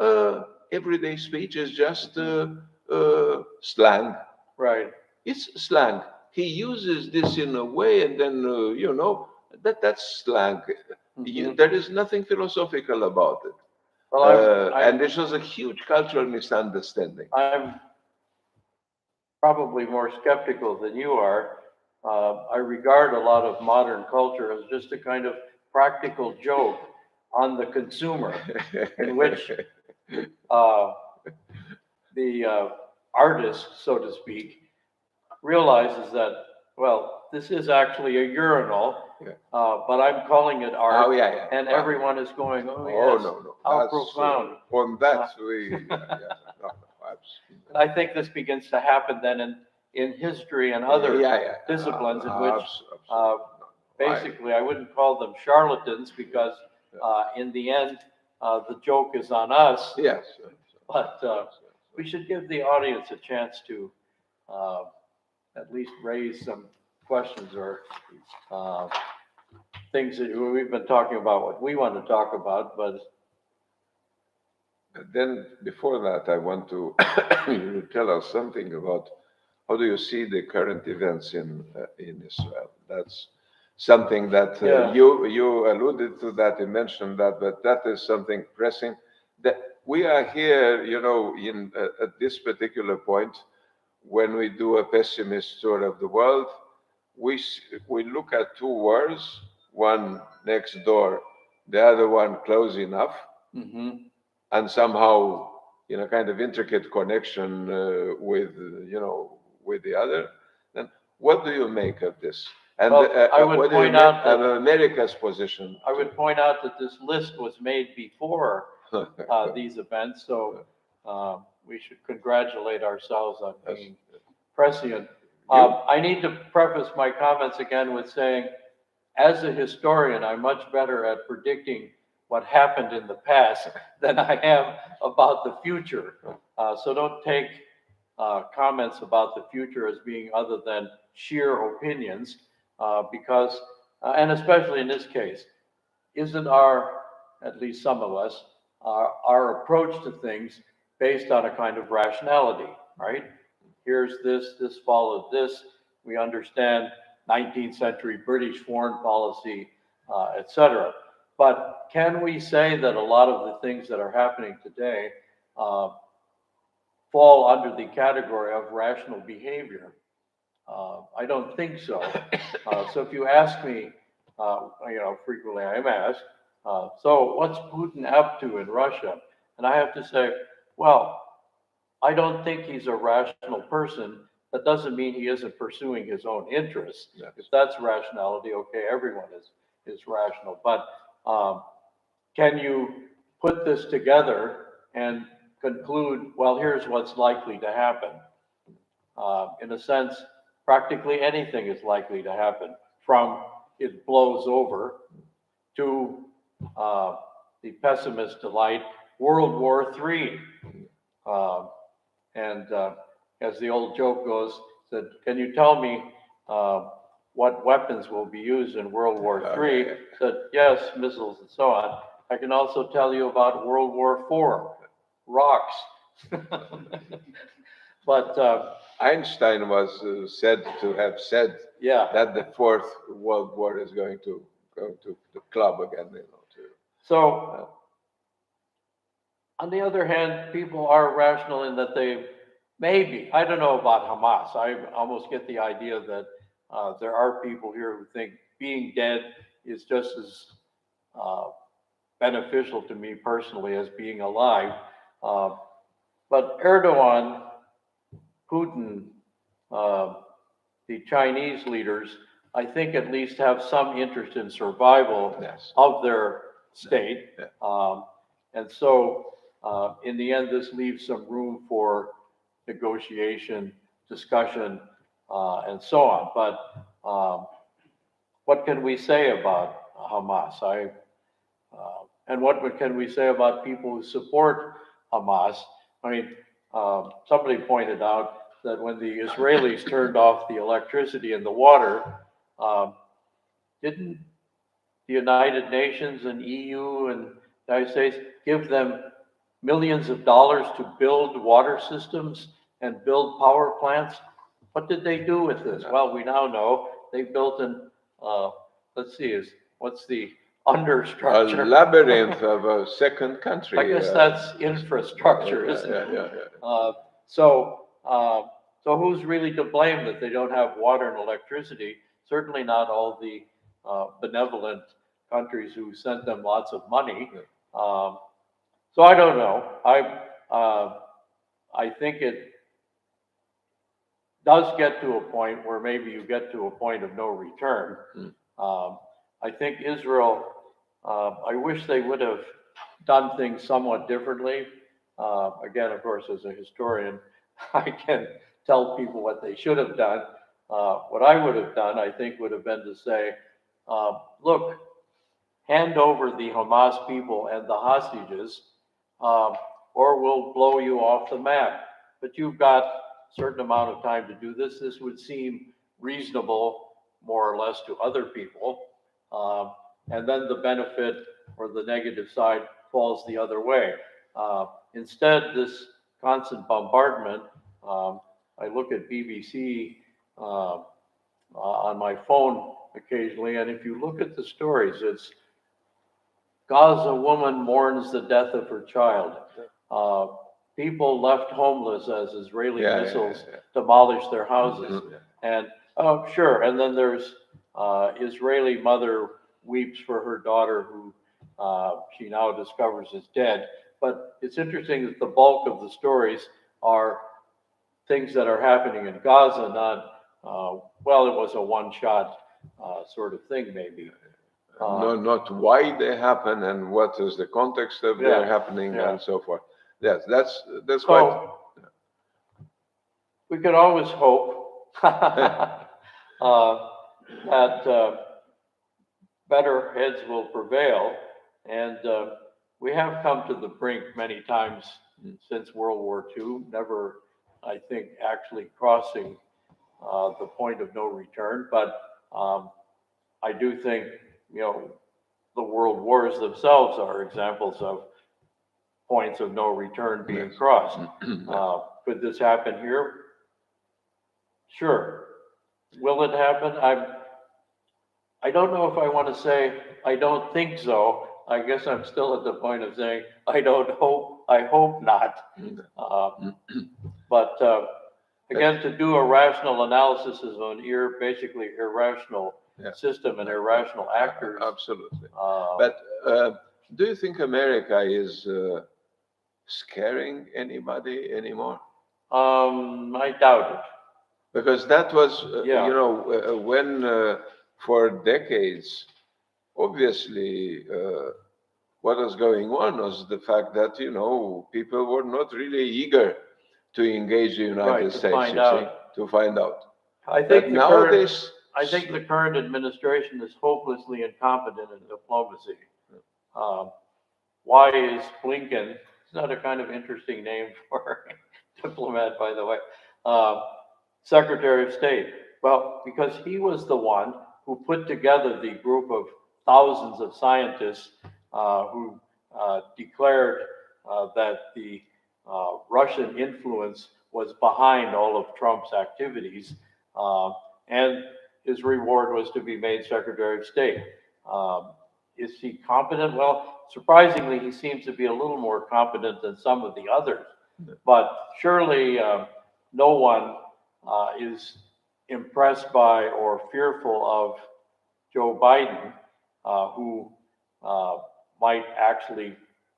uh, everyday speech, is just Hmm. slang. Right. It's slang. He uses this in a way, and then, that's slang. Hmm. There is nothing philosophical about it. Well, And this was a huge cultural misunderstanding. I'm probably more skeptical than you are. I regard a lot of modern culture as just a kind of practical joke on the consumer, in which uh, the artist, so to speak, realizes that, well, this is actually a urinal, Yeah. but I'm calling it art, Oh, yeah, yeah. and Wow. everyone is going, oh, Oh, yes, no, no. how That's profound. on that Uh, we, yeah, no, no, And I think this begins to happen then in history and yeah, other yeah, yeah. disciplines in which Absolutely. uh, No, I, basically I wouldn't call them charlatans because yeah. in the end the joke is on us, Yes, yes, but yes, we should give the audience a chance to uh, at least raise some questions or uh, things that we've been talking about, what we want to talk about, but Then before that, I want to you to tell us something about how do you see the current events in Israel? That's something that yeah. you alluded to that, you mentioned that, but that is something pressing. That we are here, in at this particular point when we do a pessimist tour of the world. We look at two wars, one next door, the other one close enough, Hmm. and somehow in a kind of intricate connection with the other. Then what do you make of this? And Well, I would what do you point make out of that America's position? I would point out that this list was made before these events, so we should congratulate ourselves on Yes. being prescient. You? I need to preface my comments again with saying, as a historian, I'm much better at predicting what happened in the past than I am about the future. So don't take comments about the future as being other than sheer opinions, because, and especially in this case, isn't our, at least some of us, our approach to things based on a kind of rationality, right? Here's this, this followed this. We understand 19th century British foreign policy, etc. But can we say that a lot of the things that are happening today uh, fall under the category of rational behavior? I don't think so. So if you ask me, frequently I am asked, so what's Putin up to in Russia? And I have to say, well, I don't think he's a rational person. That doesn't mean he isn't pursuing his own interests. Yes. If that's rationality, okay, everyone is rational. But can you put this together and conclude, well, here's what's likely to happen? In a sense, practically anything is likely to happen, from it blows over to uh, the pessimist delight, World War III. Uh, and as the old joke goes, said, can you tell me what weapons will be used in World War III? Okay. Said, yes, missiles and so on. I can also tell you about World War IV, rocks. But Einstein was said to have said yeah, that the Fourth World War is going to go to the club again. so on the other hand, people are rational in that they maybe, I don't know about Hamas. I almost get the idea that there are people here who think being dead is just as beneficial to me personally as being alive. But Erdogan, Putin, the Chinese leaders, I think at least have some interest in survival Yes. of their state. Yeah. And so in the end, this leaves some room for negotiation, discussion, and so on. But what can we say about Hamas? And what can we say about people who support Hamas? I mean, somebody pointed out that when the Israelis turned off the electricity and the water, didn't the United Nations and EU and the United States give them millions of dollars to build water systems and build power plants? What did they do with this? Well, we now know they built let's see, what's the A understructure? labyrinth of a second country. I guess that's infrastructure, isn't it? Yeah. So who's really to blame that they don't have water and electricity? Certainly not all the benevolent countries who sent them lots of money. So I don't know. I think it does get to a point where maybe you get to a point of no return. I think Israel, I wish they would have done things somewhat differently. Again, of course, as a historian, I can tell people what they should have done. What I would have done, I think, would have been to say, look, hand over the Hamas people and the hostages, or we'll blow you off the map. But you've got a certain amount of time to do this. This would seem reasonable, more or less, to other people. And then the benefit or the negative side falls the other way. Instead, this constant bombardment, I look at BBC on my phone occasionally, and if you look at the stories, it's Gaza woman mourns the death of her child. People left homeless as Israeli missiles demolished their houses. And sure, and then there's Israeli mother weeps for her daughter who she now discovers is dead. But it's interesting that the bulk of the stories are things that are happening in Gaza, not, well, it was a one-shot sort of thing, maybe. Not why they happen and what is the context of their happening and so forth. Yes, that's quite. We could always hope that better heads will prevail, and we have come to the brink many times since World War II, never, I think, actually crossing the point of no return. But I do think, the world wars themselves are examples of points of no return being crossed. Could this happen here? Sure. Will it happen? I don't know if I want to say I don't think so. I guess I'm still at the point of saying I hope not. But again, to do a rational analysis of an basically irrational system and irrational actors. Absolutely. But do you think America is scaring anybody anymore? I doubt it. Because that was, when for decades, obviously, what was going on was the fact that, people were not really eager to engage the United States, to find out. I think the current administration is hopelessly incompetent in diplomacy. Why is Blinken, it's not a kind of interesting name for a diplomat, by the way, Secretary of State? Well, because he was the one who put together the group of thousands of scientists who declared that the Russian influence was behind all of Trump's activities, and his reward was to be made Secretary of State. Is he competent? Well, surprisingly, he seems to be a little more competent than some of the others. But surely no one is impressed by or fearful of Joe Biden, who might actually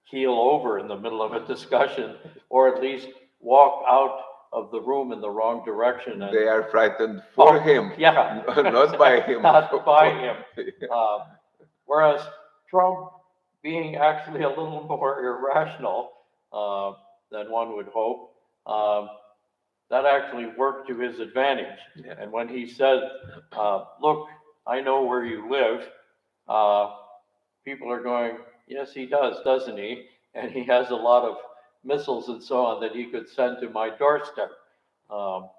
keel over in the middle of a discussion, or at least walk out of the room in the wrong direction. And, They are frightened for him, yeah, not by him. not by him. Whereas Trump, being actually a little more irrational than one would hope, that actually worked to his advantage. Yeah. And when he said, look, I know where you live, people are going, yes, he does, doesn't he? And he has a lot of missiles and so on that he could send to my doorstep. So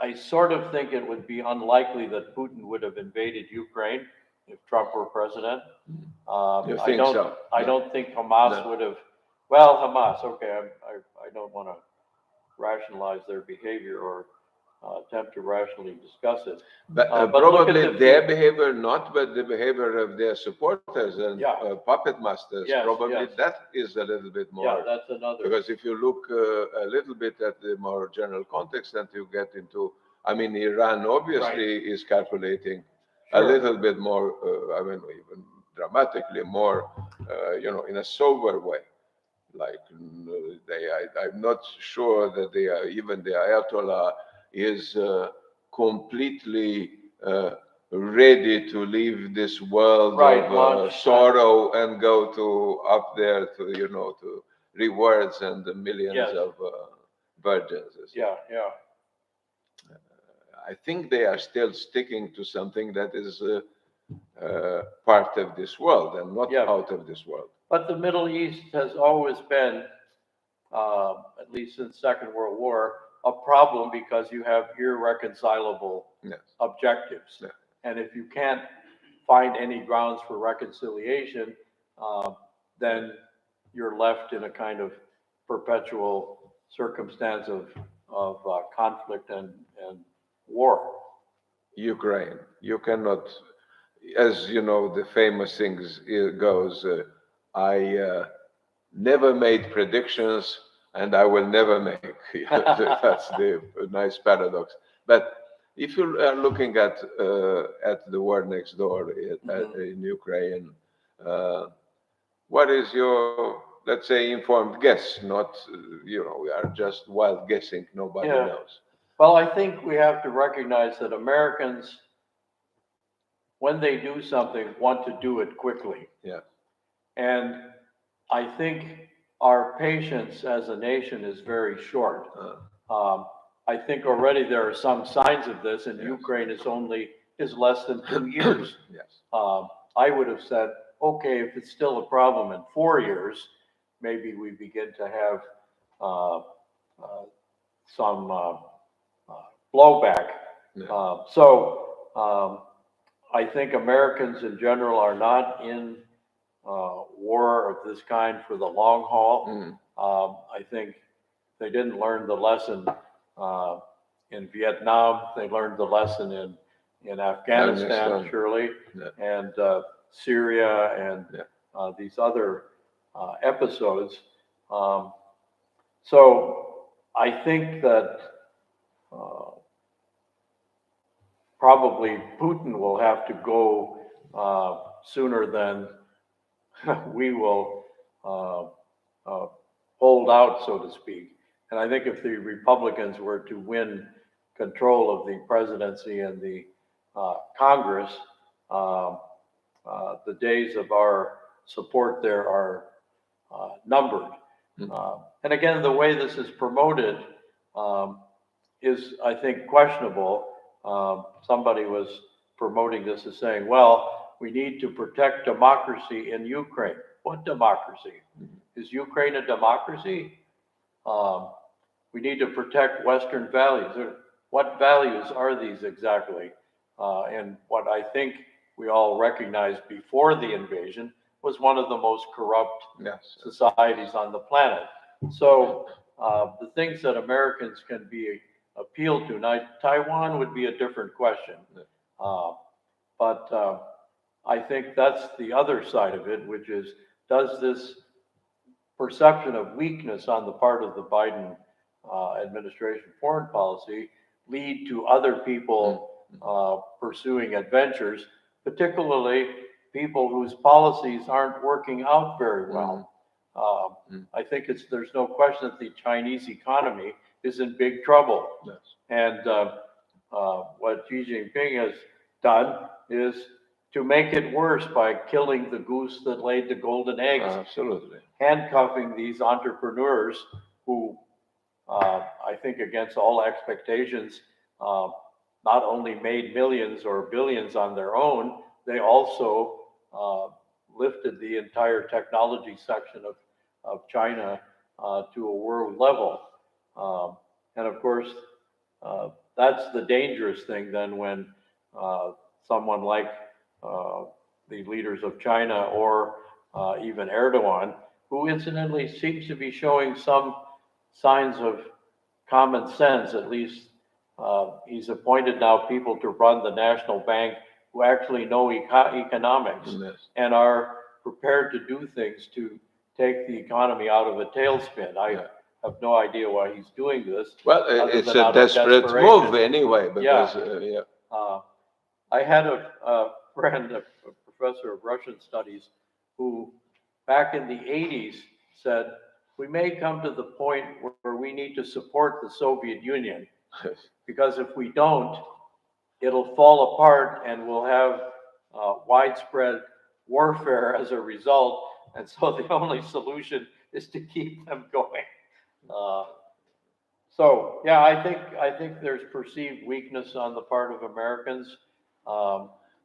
I sort of think it would be unlikely that Putin would have invaded Ukraine if Trump were president. You think so? I don't think Hamas would have. Well, Hamas, okay. I don't want to rationalize their behavior or attempt to rationally discuss it. But But look at probably their behavior, not, but the behavior of their supporters and Yeah. Puppet masters. Yes, Probably yes. that is a little bit more. Yeah, that's another. Because if you look a little bit at the more general context, and you get into, I mean, Iran obviously is calculating a Sure. little bit more, I mean, even dramatically more, in a sober way. Like I'm not sure that even the Ayatollah is completely ready to leave this world of launch sorrow and go to up there to to rewards and the millions Yes. of virgins. Yeah. I think they are still sticking to something that is part of this world and not Yeah. out of this world. But the Middle East has always been, at least since Second World War, a problem because you have irreconcilable Yes. objectives. Yeah. And if you can't find any grounds for reconciliation, then you're left in a kind of perpetual circumstance of conflict and war. Ukraine. You cannot, as you know, the famous things goes. I never made predictions, and I will never make. That's the nice paradox. But if you are looking at the war next door in Ukraine, what is your, let's say, informed guess? Not, we are just wild guessing. Nobody Yeah. knows. Well, I think we have to recognize that Americans, when they do something, want to do it quickly. Yeah. And I think our patience as a nation is very short. I think already there are some signs of this, and Yes. Ukraine is less than 2 years. Yes. I would have said, okay, if it's still a problem in 4 years, maybe we begin to have some blowback. Yeah. I think Americans in general are not in war of this kind for the long haul. I think they didn't learn the lesson in Vietnam. They learned the lesson in Afghanistan, surely, Yeah. and Syria, and these other episodes. So I think that probably Putin will have to go sooner than we will hold out, so to speak. And I think if the Republicans were to win control of the presidency and the Congress, the days of our support there are numbered. And again, the way this is promoted is, I think, questionable. Somebody was promoting this as saying, well, we need to protect democracy in Ukraine. What democracy? Is Ukraine a democracy? We need to protect Western values. What values are these exactly? And what I think we all recognized before the invasion was one of the most corrupt societies on the planet. So the things that Americans can be appealed to, now Taiwan would be a different question. But I think that's the other side of it, which is, does this perception of weakness on the part of the Biden administration foreign policy lead to other people pursuing adventures, particularly people whose policies aren't working out very well. I think there's no question that the Chinese economy is in big trouble. Yes. And what Xi Jinping has done is to make it worse by killing the goose that laid the golden eggs, Absolutely. handcuffing these entrepreneurs who, I think against all expectations, not only made millions or billions on their own, they also lifted the entire technology section of China to a world level. And of course, that's the dangerous thing then when someone like the leaders of China or even Erdogan, who incidentally seems to be showing some signs of common sense, at least he's appointed now people to run the national bank who actually know economics and are prepared to do things to take the economy out of a tailspin. I have no idea why he's doing this. Well, it's a desperate move anyway, because, I had a friend, a professor of Russian studies, who back in the 80s said, we may come to the point where we need to support the Soviet Union, because if we don't, it'll fall apart and we'll have widespread warfare as a result. And so the only solution is to keep them going. So yeah, I think there's perceived weakness on the part of Americans.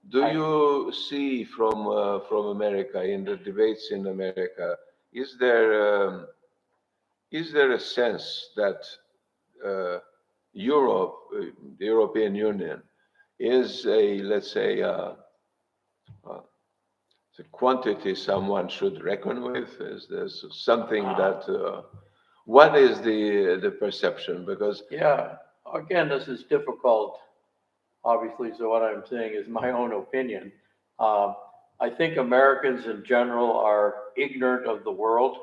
Do you see from America, in the debates in America, is there a sense that Europe, the European Union, is let's say, a quantity someone should reckon with? Is there something that? What is the perception? Because again, this is difficult, obviously. So what I'm saying is my own opinion. I think Americans in general are ignorant of the world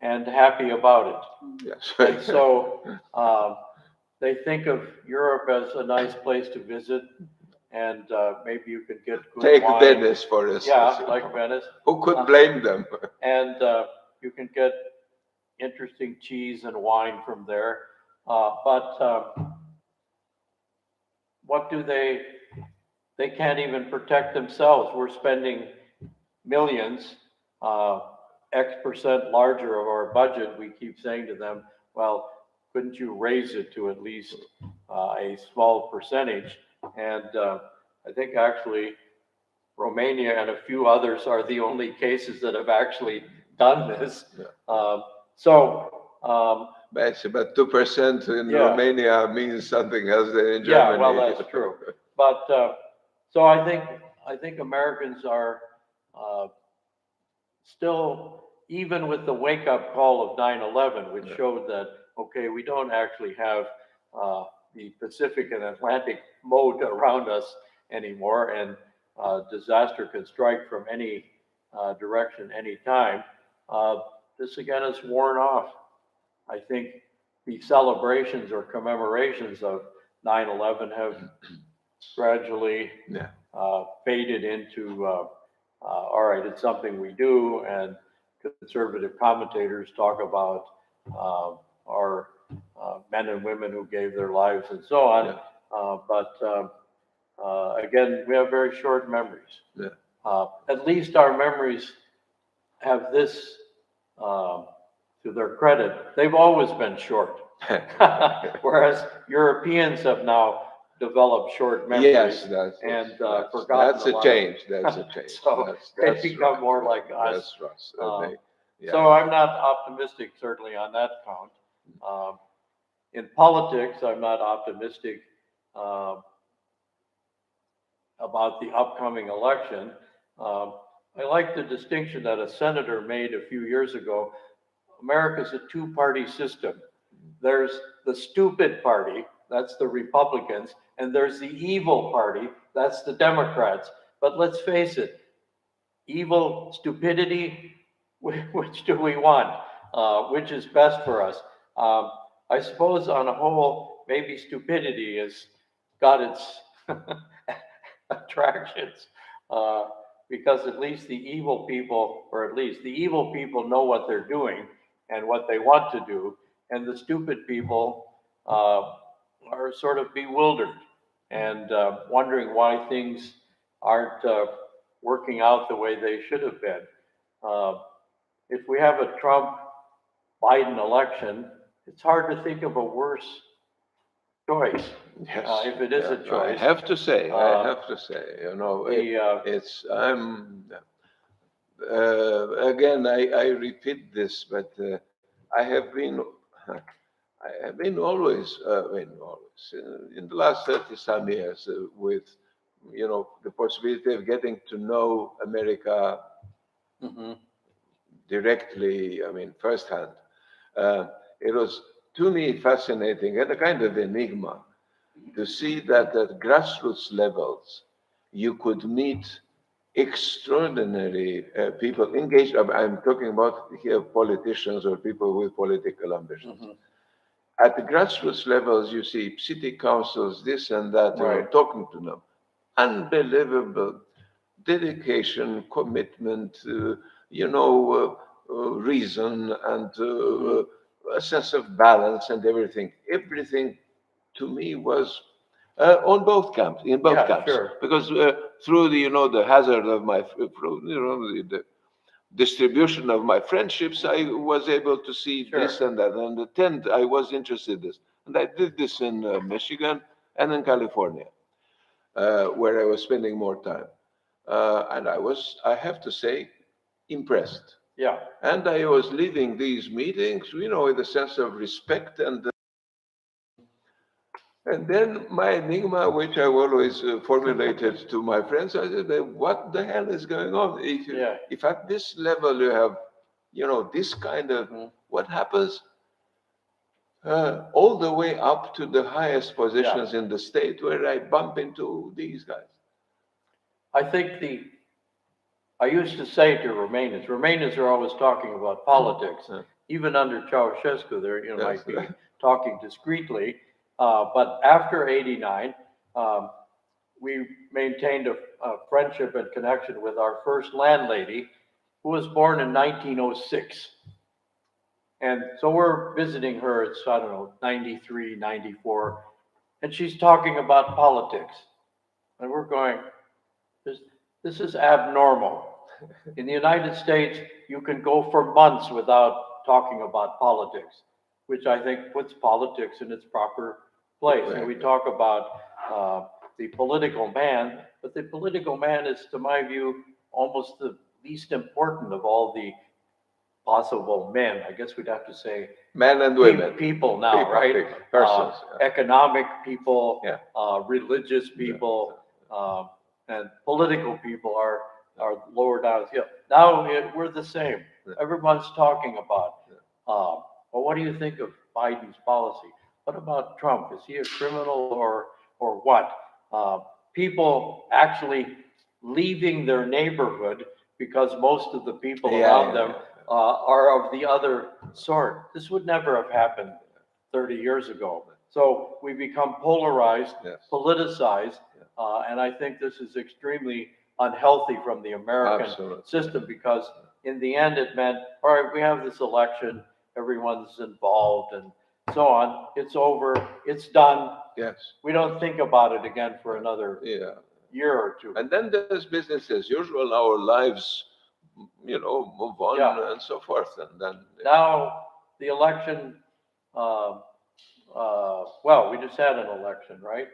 and happy about it. Yes. And so they think of Europe as a nice place to visit, and maybe you could get good Take wine. Venice, for instance. Yeah, like Venice. Who could blame them? And you can get interesting cheese and wine from there. But what do they can't even protect themselves. We're spending millions, X% larger of our budget. We keep saying to them, well, couldn't you raise it to at least a small percentage? And I think actually Romania and a few others are the only cases that have actually done this. But it's about 2% in Romania means something else than in Germany. Yeah, well, that's true. But so I think Americans are still, even with the wake-up call of 9/11, which showed that, okay, we don't actually have the Pacific and Atlantic moat around us anymore, and disaster can strike from any direction, anytime. This again is worn off. I think the celebrations or commemorations of 9/11 have gradually faded into, all right, it's something we do, and conservative commentators talk about our men and women who gave their lives and so on. But again, we have very short memories. At least our memories have this to their credit. They've always been short. Whereas Europeans have now developed short memories and forgotten. That's a change. That's a change. So they become more like us. That's right. So I'm not optimistic, certainly, on that count. In politics, I'm not optimistic about the upcoming election. I like the distinction that a senator made a few years ago. America's a two-party system. There's the stupid party, that's the Republicans, and there's the evil party, that's the Democrats. But let's face it, evil, stupidity, which do we want? Which is best for us? I suppose on a whole, maybe stupidity has got its attractions, uh, because at least the evil people, or at least the evil people know what they're doing and what they want to do, and the stupid people are sort of bewildered and wondering why things aren't working out the way they should have been. Uh, if we have a Trump Biden election, it's hard to think of a worse choice, Yes, if it is a I choice. have to say, Uh, it, the it's I'm again, I repeat this, but I have been I have been always, in the last 30 some years with the possibility of getting to know America mhm, directly, I mean, firsthand. Uh, it was to me fascinating and a kind of enigma to see that at grassroots levels you could meet extraordinary people engaged. I'm talking about here politicians or people with political ambitions. mhm, At the grassroots levels, you see city councils, this and that, right, talking to them. Unbelievable dedication, commitment, reason, and mhm, a sense of balance and everything. Everything to me was on both camps, in both yeah, camps, sure, because through the hazard of my, the distribution of my friendships, I was able to see sure, this and that, and attend. I was interested in this, and I did this in Michigan and in California, where I was spending more time, and I have to say, impressed. yeah, And I was leaving these meetings, with a sense of respect and then my enigma, which I always formulated to my friends, I said, "What the hell is going on? yeah, If at this level you have, this kind of, mhm, what happens all the way up to the highest yeah. positions in the state where I bump into these guys?" I think I used to say to Romanians are always talking about politics. Yeah. Even under Ceausescu, they Yes. might be talking discreetly. But after '89, um, we maintained a friendship and connection with our first landlady, who was born in 1906. And so we're visiting her, it's, I don't know, 93, 94, and she's talking about politics. And we're going, this, this is abnormal. In the United States, you can go for months without talking about politics, which I think puts politics in its proper place. And we Exactly. talk about the political man, but the political man is, to my view, almost the least important of all the possible men. I guess we'd have to say Men and women, people now, right? persons. Economic people, Yeah. religious Yeah. people, and political people are lower down. Yeah. Now we're the same. Yeah. Everyone's talking about. Well, what do you think of Biden's policy? What about Trump? Is he a criminal or what? Uh, People actually leaving their neighborhood because most of the people Yeah, around yeah, them yeah. are of the other sort. This would never have happened 30 years ago. So we become polarized, Yes. politicized, and I think this is extremely unhealthy from the American Absolutely. system because in the end it meant, all right, we have this election, everyone's involved and so on. It's over, it's done. Yes. We don't think about it again for another Yeah. year or two. And then there's business as usual. Our lives, move on Yeah. and so forth. And then, Now, the election, well, we just had an election, right?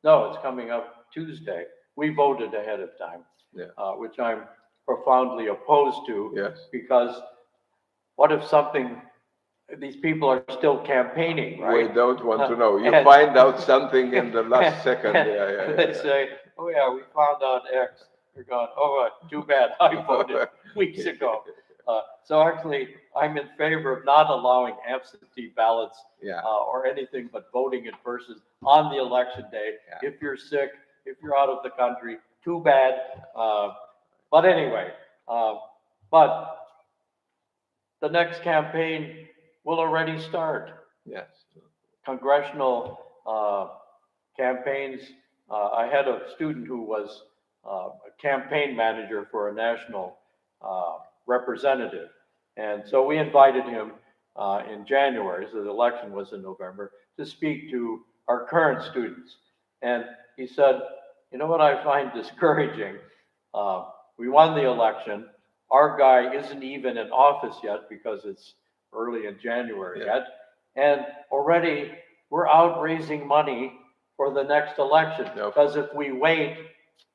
No, it's coming up Tuesday. We voted ahead of time, yeah, which I'm profoundly opposed to yes, because what if these people are still campaigning, we right? don't want to know. You And- find out something in the last second. and Yeah, yeah, they yeah, say, oh yeah, we found out X. You're going, oh, too bad, I voted weeks ago. So actually, I'm in favor of not allowing absentee ballots yeah. or anything but voting in person on the election day. Yeah. If you're sick, if you're out of the country, too bad. But anyway, but the next campaign will already start. Yes. Congressional campaigns I had a student who was a campaign manager for a national representative. And so we invited him in January, so the election was in November, to speak to our current students. And he said, you know what I find discouraging? We won the election. Our guy isn't even in office yet because it's early in January yet. And already we're out raising money for the next election. Because if we wait,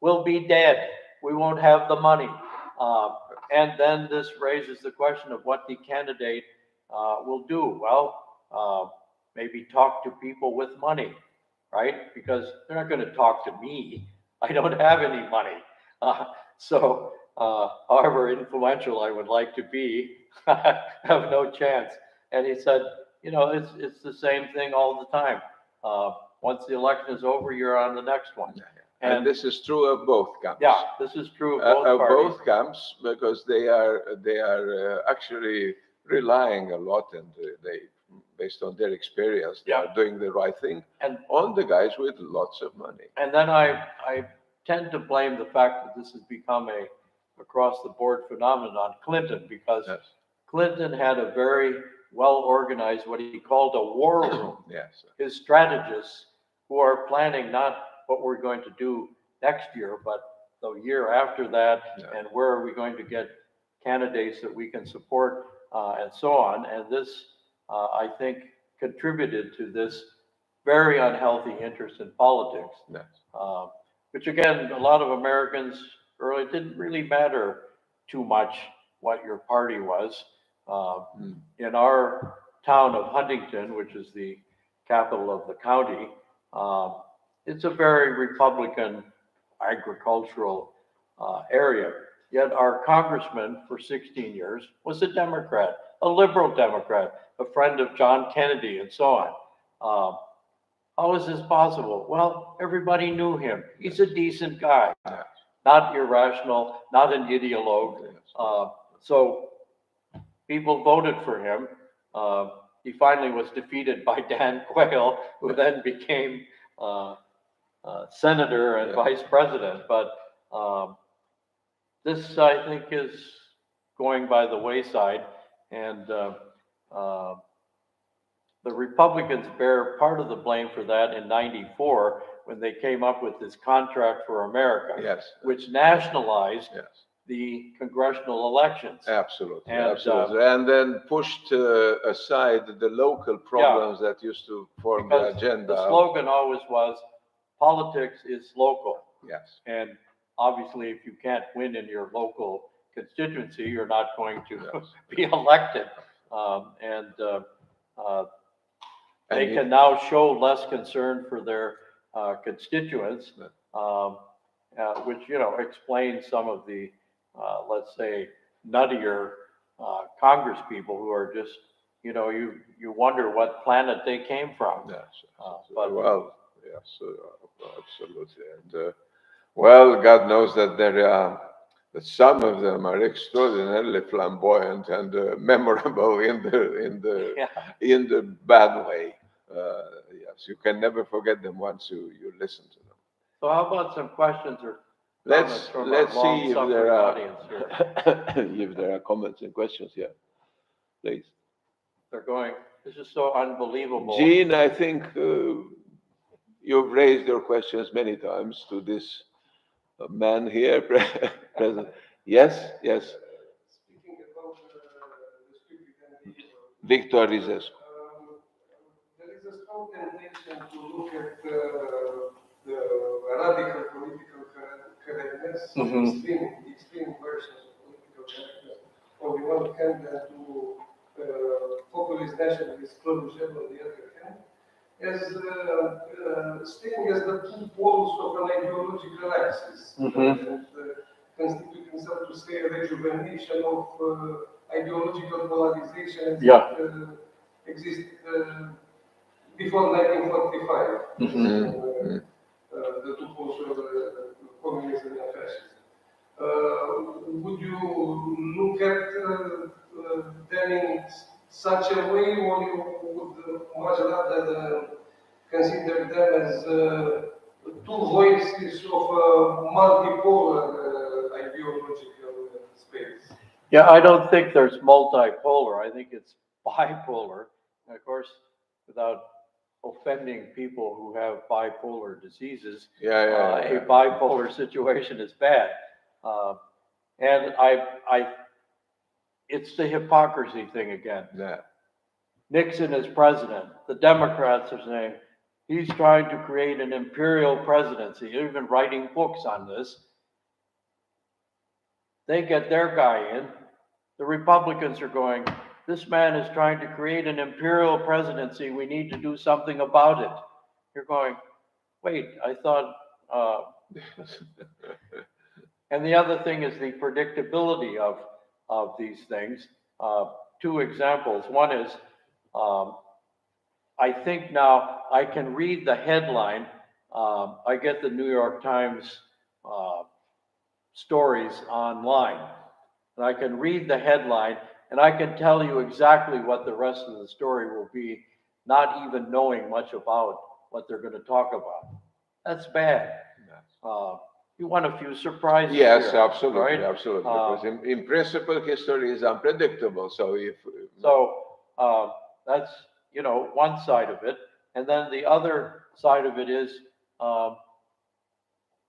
we'll be dead. We won't have the money. And then this raises the question of what the candidate will do. Well, maybe talk to people with money, right? Because they're not going to talk to me. I don't have any money. However influential I would like to be, I have no chance. And he said, you know, it's the same thing all the time. Once the election is over, you're on the next one. And this is true of both camps. Yeah, this is true of both parties. Both camps, because they are actually relying a lot, and they, based on their experience, they are doing the right thing, and on the guys with lots of money. And then I tend to blame the fact that this has become a across-the-board phenomenon on Clinton, because Clinton had a very well-organized, what he called a war room. His strategists who are planning not what we're going to do next year, but the year after that, and where are we going to get candidates that we can support, and so on. And this, I think, contributed to this very unhealthy interest in politics, which again, a lot of Americans early didn't really matter too much what your party was. In our town of Huntington, which is the capital of the county, it's a very Republican agricultural area. Yet our congressman for 16 years was a Democrat, a liberal Democrat, a friend of John Kennedy, and so on. How is this possible? Well, everybody knew him. He's a decent guy, not irrational, not an ideologue. So people voted for him. He finally was defeated by Dan Quayle, who then became senator and vice president. But this, I think, is going by the wayside. And the Republicans bear part of the blame for that in '94, when they came up with this Contract for America, which nationalized the congressional elections. Absolutely. And then pushed aside the local problems that used to form the agenda. The slogan always was, politics is local. And obviously, if you can't win in your local constituency, you're not going to be elected. They can now show less concern for their constituents, which, you know, explains some of the, let's say, nuttier Congress people who are just, you know, you wonder what planet they came from. Well, yes, absolutely. And well, God knows that that some of them are extraordinarily flamboyant and memorable in the bad way. Yes, you can never forget them once you listen to them. So how about some questions or let's see if there are if there are comments and questions here, please. They're going, this is so unbelievable. Jean, I think you've raised your questions many times to this man here present. Yes. Speaking about the stupid and the Victor Rizes. there is a strong temptation to look at the radical political correctness, extreme versions of political correctness on the one hand, and to populist nationalist closure on the other hand, as staying as the two poles of an ideological axis, and constituting, so to say, a rejuvenation of ideological polarization that existed before 1945, the two poles of communism and fascism. Would you look at them in such a way, or you would much rather consider them as two voices of a multipolar ideological space. Yeah, I don't think there's multipolar. I think it's bipolar. And of course, without offending people who have bipolar diseases, a bipolar situation is bad. And it's the hypocrisy thing again. Yeah. Nixon is president. The Democrats are saying he's trying to create an imperial presidency. They've been writing books on this. They get their guy in. The Republicans are going, this man is trying to create an imperial presidency. We need to do something about it. You're going, wait, I thought. And the other thing is the predictability of these things. Two examples. One is, I think now I can read the headline. I get the New York Times stories online. And I can read the headline and I can tell you exactly what the rest of the story will be, not even knowing much about what they're going to talk about. That's bad. You want a few surprises. Yes, here, absolutely, right? absolutely. Because in principle, history is unpredictable. So that's one side of it, and then the other side of it is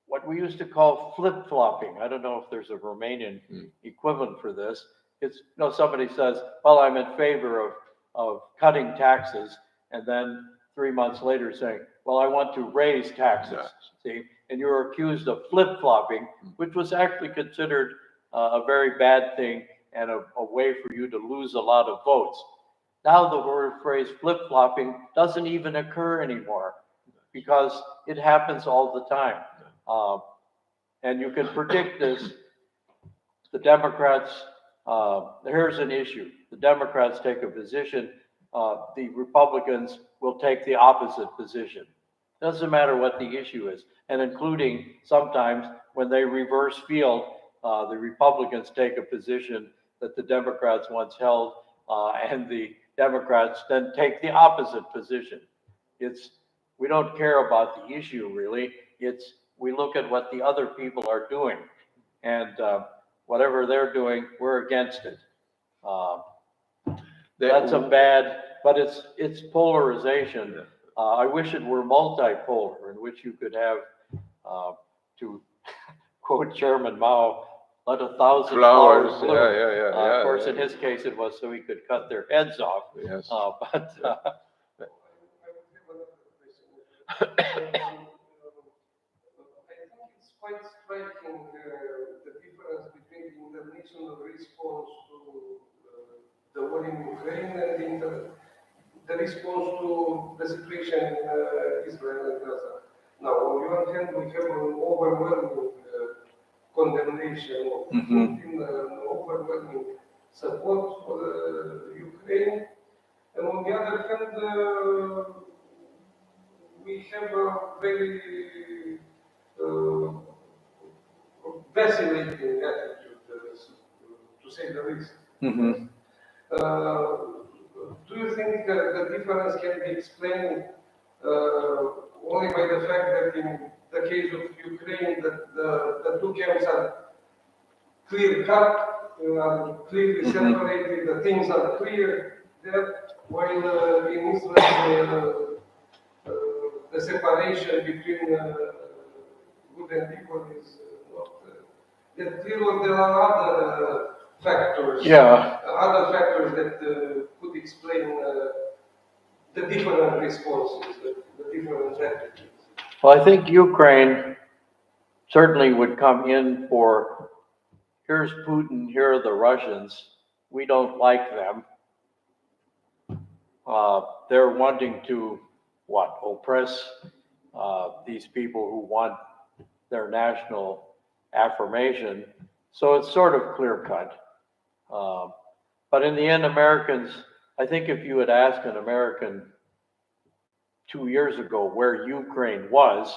what we used to call flip-flopping. I don't know if there's a Romanian equivalent for this. It's somebody says, "Well, I'm in favor of cutting taxes," and then 3 months later saying, "Well, I want to raise taxes." Yes. See, and you're accused of flip-flopping, which was actually considered a very bad thing and a way for you to lose a lot of votes. Now the word phrase flip-flopping doesn't even occur anymore because it happens all the time. And you can predict this. The Democrats, here's an issue. The Democrats take a position, the Republicans will take the opposite position. Doesn't matter what the issue is. And including sometimes when they reverse field, the Republicans take a position that the Democrats once held, and the Democrats then take the opposite position. We don't care about the issue really. We look at what the other people are doing, and whatever they're doing, we're against it. That's a bad, but it's polarization. I wish it were multipolar, in which you could have, to quote Chairman Mao, let 1,000 flowers bloom. Of course, in his case, it was so he could cut their heads off. Yes. I think it's quite striking the difference between the international response to the war in Ukraine and the response to the situation in Israel and Gaza. Now, on the one hand, we have an overwhelming condemnation of Putin, an overwhelming support for Ukraine, and on the other hand, we have a very vacillating attitude, to say the least. Do you think the difference can be explained only by the fact that in the case of Ukraine, that the two camps are clear-cut, are clearly separated, the things are clear there, while in Israel, the separation between good and evil is not that clear, or there are other factors. Other factors that could explain the different responses, the different attitudes. Well, I think Ukraine certainly would come in for, here's Putin, here are the Russians, we don't like them. They're wanting to, oppress these people who want their national affirmation. So it's sort of clear-cut. But in the end, Americans, I think if you had asked an American 2 years ago where Ukraine was,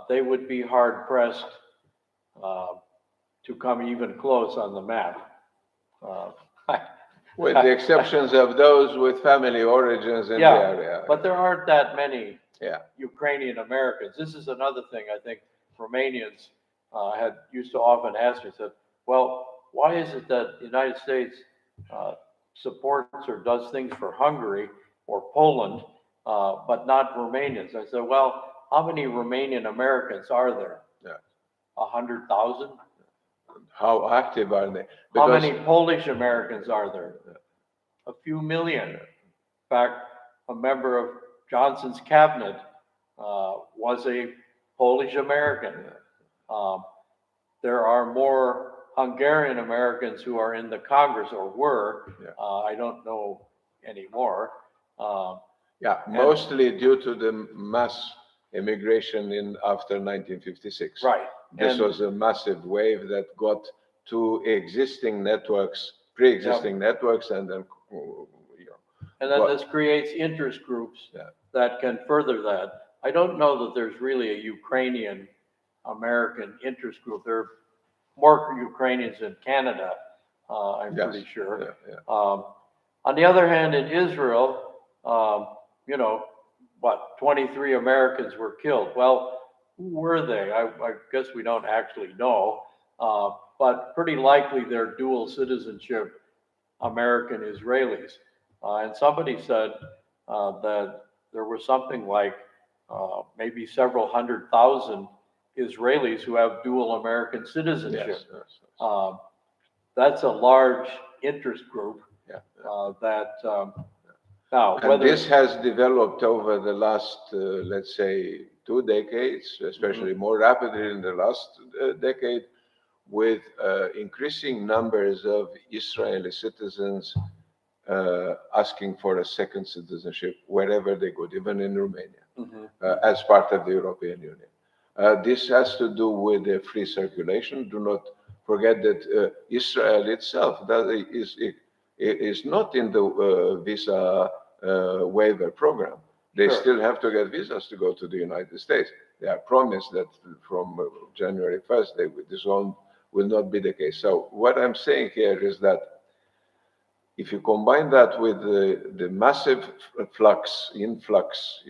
they would be hard-pressed to come even close on the map. With the exceptions of those with family origins in the area. But there aren't that many Yeah. Ukrainian Americans. This is another thing I think Romanians had used to often ask me. Said, "Well, why is it that the United States supports or does things for Hungary or Poland, but not Romanians?" I said, "Well, how many Romanian Americans are there? Yeah. 100,000. How active are they? How Because many Polish Americans are there? A few million. In fact, a member of Johnson's cabinet was a Polish American. Um, there are more Hungarian Americans who are in the Congress or were. Yeah. I don't know anymore. yeah, mostly due to the mass immigration in after 1956. Right. This And was a massive wave that got to existing networks, pre-existing networks, and then and then But- this creates interest groups Yeah. that can further that. I don't know that there's really a Ukrainian American interest group. There are more Ukrainians in Canada, I'm Yes. pretty sure. Yeah, yeah. On the other hand, in Israel, you know, what, 23 Americans were killed. Well, who were they? I guess we don't actually know, but pretty likely they're dual citizenship American Israelis. And somebody said that there was something like maybe several 100,000 Israelis who have dual American citizenship. Yes, yes, yes. That's a large interest group Yeah. that now And whether this has developed over the last, let's say, 2 decades, especially more rapidly in the last decade, with increasing numbers of Israeli citizens asking for a second citizenship wherever they go, even in Romania, as part of the European Union. This has to do with the free circulation. Do not forget that Israel itself is not in the visa waiver program. They Sure. still have to get visas to go to the United States. They are promised that from January 1st, this will not be the case. So what I'm saying here is that if you combine that with the massive influx,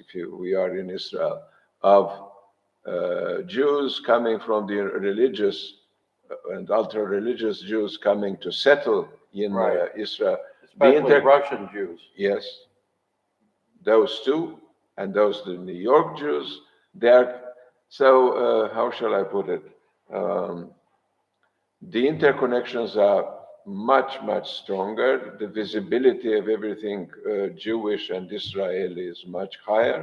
we are in Israel, of Jews coming from the religious and ultra-religious Jews coming to settle in Right. Israel. especially Russian Jews. Yes, those two, and the New York Jews, they are, so how shall I put it? The interconnections are much, much stronger. The visibility of everything Jewish and Israeli is much higher.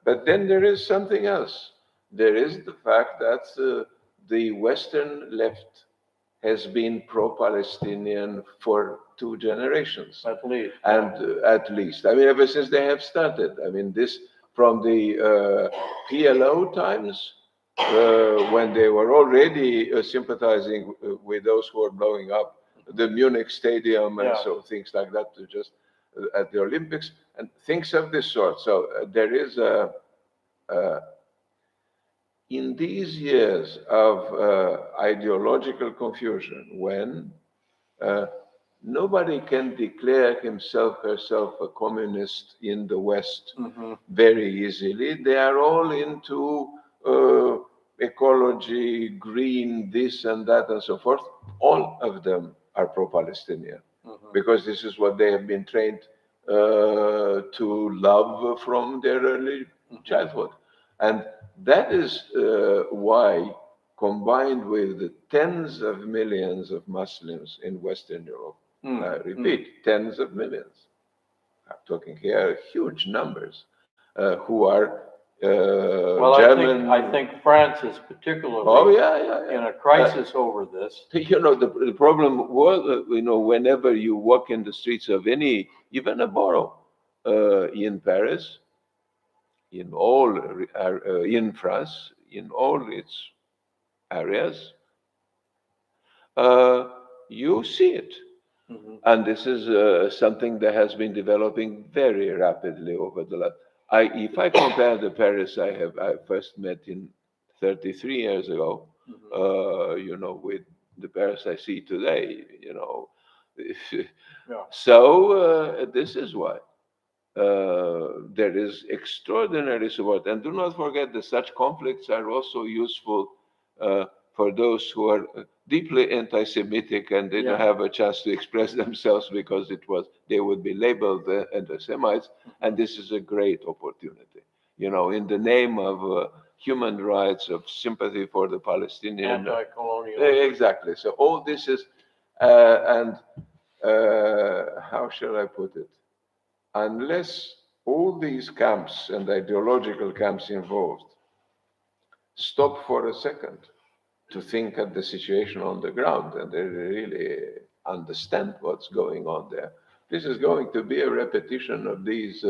But then there is something else. There is the fact that the Western left has been pro-Palestinian for 2 generations. At least. And at least, I mean, ever since they have started. I mean, this from the PLO times, when they were already sympathizing with those who were blowing up the Munich Stadium and Yeah. so things like that, to just at the Olympics and things of this sort. So there is in these years of ideological confusion, when nobody can declare himself, herself a communist in the West very easily. They are all into ecology, green, this and that, and so forth. All of them are pro-Palestinian because this is what they have been trained to love from their early childhood. And that is why, combined with the tens of millions of Muslims in Western Europe, I repeat, tens of millions. I'm talking here huge numbers who are Well, German. I think France is particularly Oh yeah. in a crisis over this. You know, the problem was, whenever you walk in the streets of even a borough in Paris, in France, in all its areas, you see it. And this is something that has been developing very rapidly over the last. If I compare the Paris I first met in 33 years ago, with the Paris I see today, Yeah. So this is why there is extraordinary support. And do not forget that such conflicts are also useful for those who are deeply anti-Semitic and they don't Yeah. have a chance to express themselves because they would be labeled anti-Semites. And this is a great opportunity. In the name of human rights, of sympathy for the Palestinian. Anti-colonial. Exactly. So all this is, and how shall I put it? Unless all these camps and ideological camps involved stop for a second to think at the situation on the ground and they really understand what's going on there, this is going to be a repetition of these,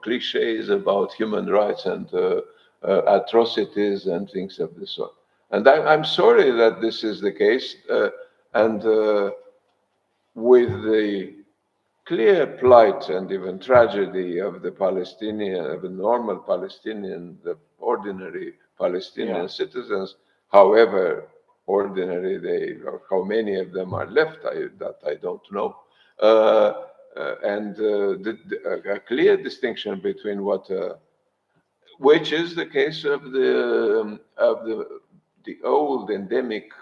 cliches about human rights and atrocities and things of this sort. And I'm sorry that this is the case, and with the clear plight and even tragedy of the Palestinian, of the normal Palestinian, the ordinary Palestinian citizens, however ordinary they, or how many of them are left, that I don't know. And a clear distinction between which is the case of the old endemic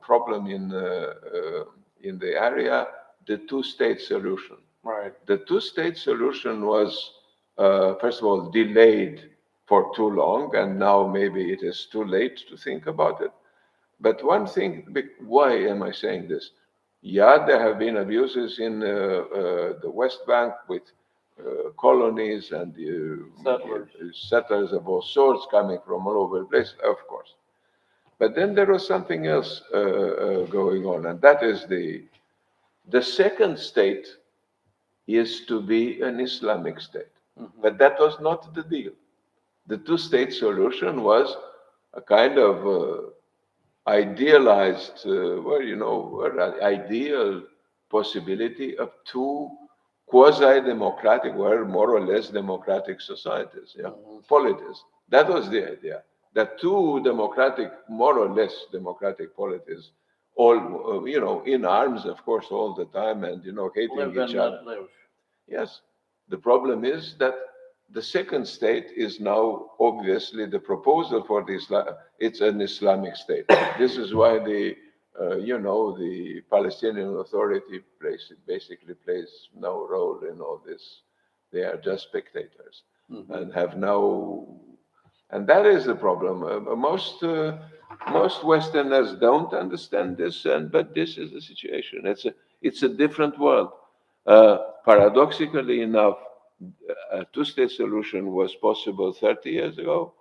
problem in the area, the two-state solution. Right. The two-state solution was, first of all, delayed for too long, and now maybe it is too late to think about it. But one thing, why am I saying this? Yeah, there have been abuses in the West Bank with colonies and settlers of all sorts coming from all over the place, of course. But then there was something else going on, and that is the second state is to be an Islamic state. Mm-hmm. But that was not the deal. The two-state solution was a kind of idealized, ideal possibility of two quasi-democratic, or more or less democratic societies, polities. That was the idea. That two democratic, more or less democratic polities, all, in arms, of course, all the time, and, hating Live each and other. let live. Yes. The problem is that the second state is now obviously the proposal for the Islam. It's an Islamic state. This is why the Palestinian Authority basically plays no role in all this. They are just spectators and have no. And that is the problem. Most Westerners don't understand this, but this is the situation. It's a different world. Paradoxically enough, a two-state solution was possible 30 years ago.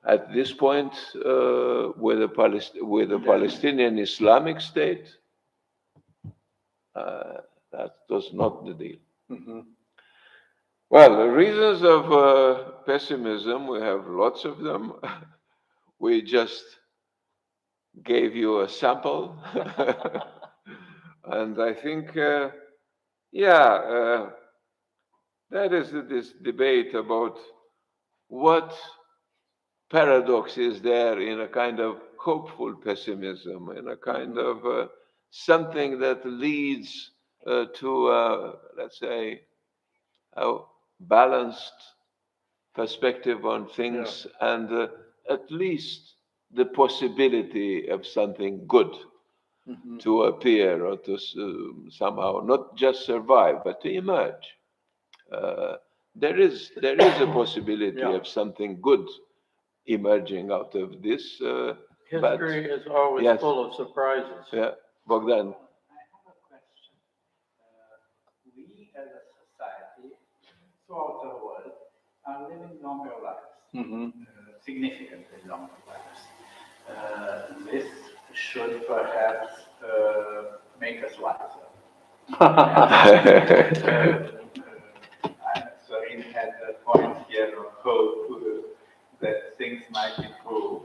At this point, with a Palestinian Islamic state, that was not the deal. Mm-hmm. Well, the reasons of pessimism, we have lots of them. We just gave you a sample. And I think, that is this debate about what paradox is there in a kind of hopeful pessimism, in a kind of something that leads to, let's say, a balanced perspective on things and at least the possibility of something good to appear or to somehow not just survive, but to emerge. There is a possibility of something good emerging out of this. History is always Yes. full of surprises. Yeah, Bogdan. I have a question. We as a society throughout the world are living longer lives, significantly longer lives. This should perhaps make us wiser. Sorin had a point here of hope that things might improve.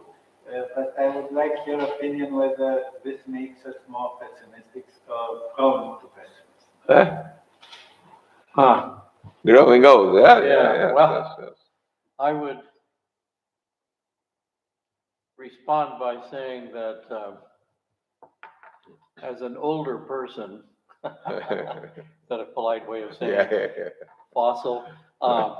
But I would like your opinion whether this makes us more pessimistic or prone to pessimism. Growing old, Well, yes. I would respond by saying that as an older person, Is that a polite way of saying Yeah. fossil? Um,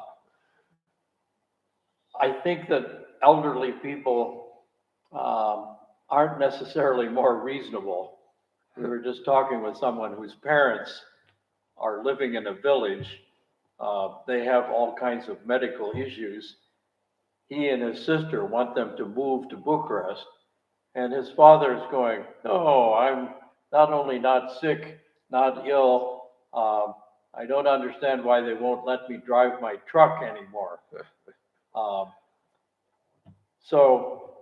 I think that elderly people aren't necessarily more reasonable. We were just talking with someone whose parents are living in a village. They have all kinds of medical issues. He and his sister want them to move to Bucharest, and his father is going, "No, I'm not only not sick, not ill. I don't understand why they won't let me drive my truck anymore." Um, so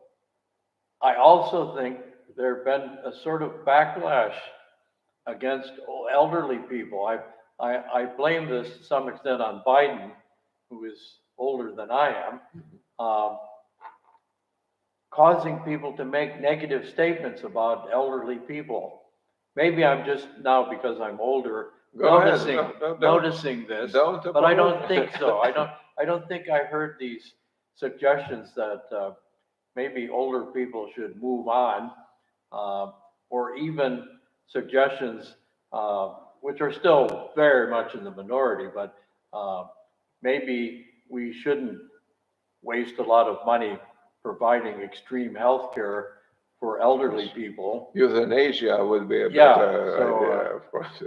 I also think there have been a sort of backlash against elderly people. I blame this to some extent on Biden, who is older than I am, causing people to make negative statements about elderly people. Maybe I'm just now, because I'm older, Go ahead. noticing Don't- noticing this, don't but I don't apologize. think so. I don't think I heard these suggestions that maybe older people should move on, or even suggestions which are still very much in the minority, but maybe we shouldn't waste a lot of money providing extreme health care for elderly people. Euthanasia would be a Yeah, better so, idea, of course.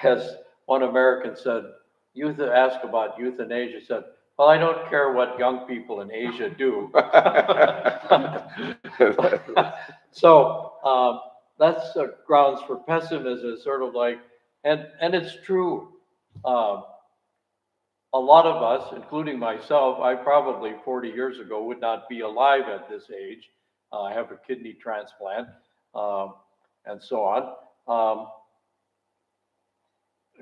As one American said, asked about euthanasia, said, "Well, I don't care what young people in Asia do." So that's grounds for pessimism. It's sort of like, and it's true. A lot of us, including myself, I probably 40 years ago would not be alive at this age. I have a kidney transplant, and so on.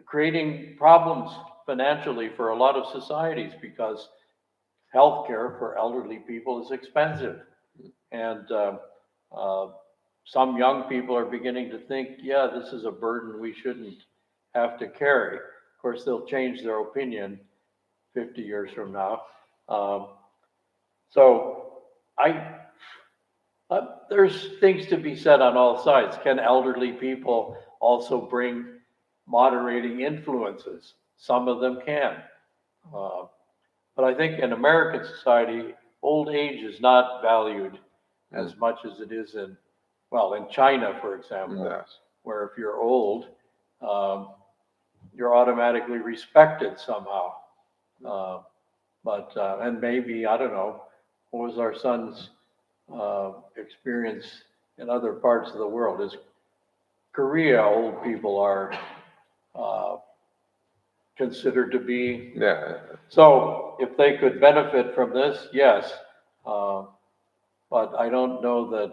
Creating problems financially for a lot of societies because healthcare for elderly people is expensive. And some young people are beginning to think, yeah, this is a burden we shouldn't have to carry. Of course, they'll change their opinion 50 years from now. So there's things to be said on all sides. Can elderly people also bring moderating influences? Some of them can. But I think in American society, old age is not valued as much as it is in China, for example, Yes. where if you're old, you're automatically respected somehow. And maybe, I don't know, what was our son's experience in other parts of the world? Is Korea, old people are considered to be. Yeah. So if they could benefit from this, yes. But I don't know that,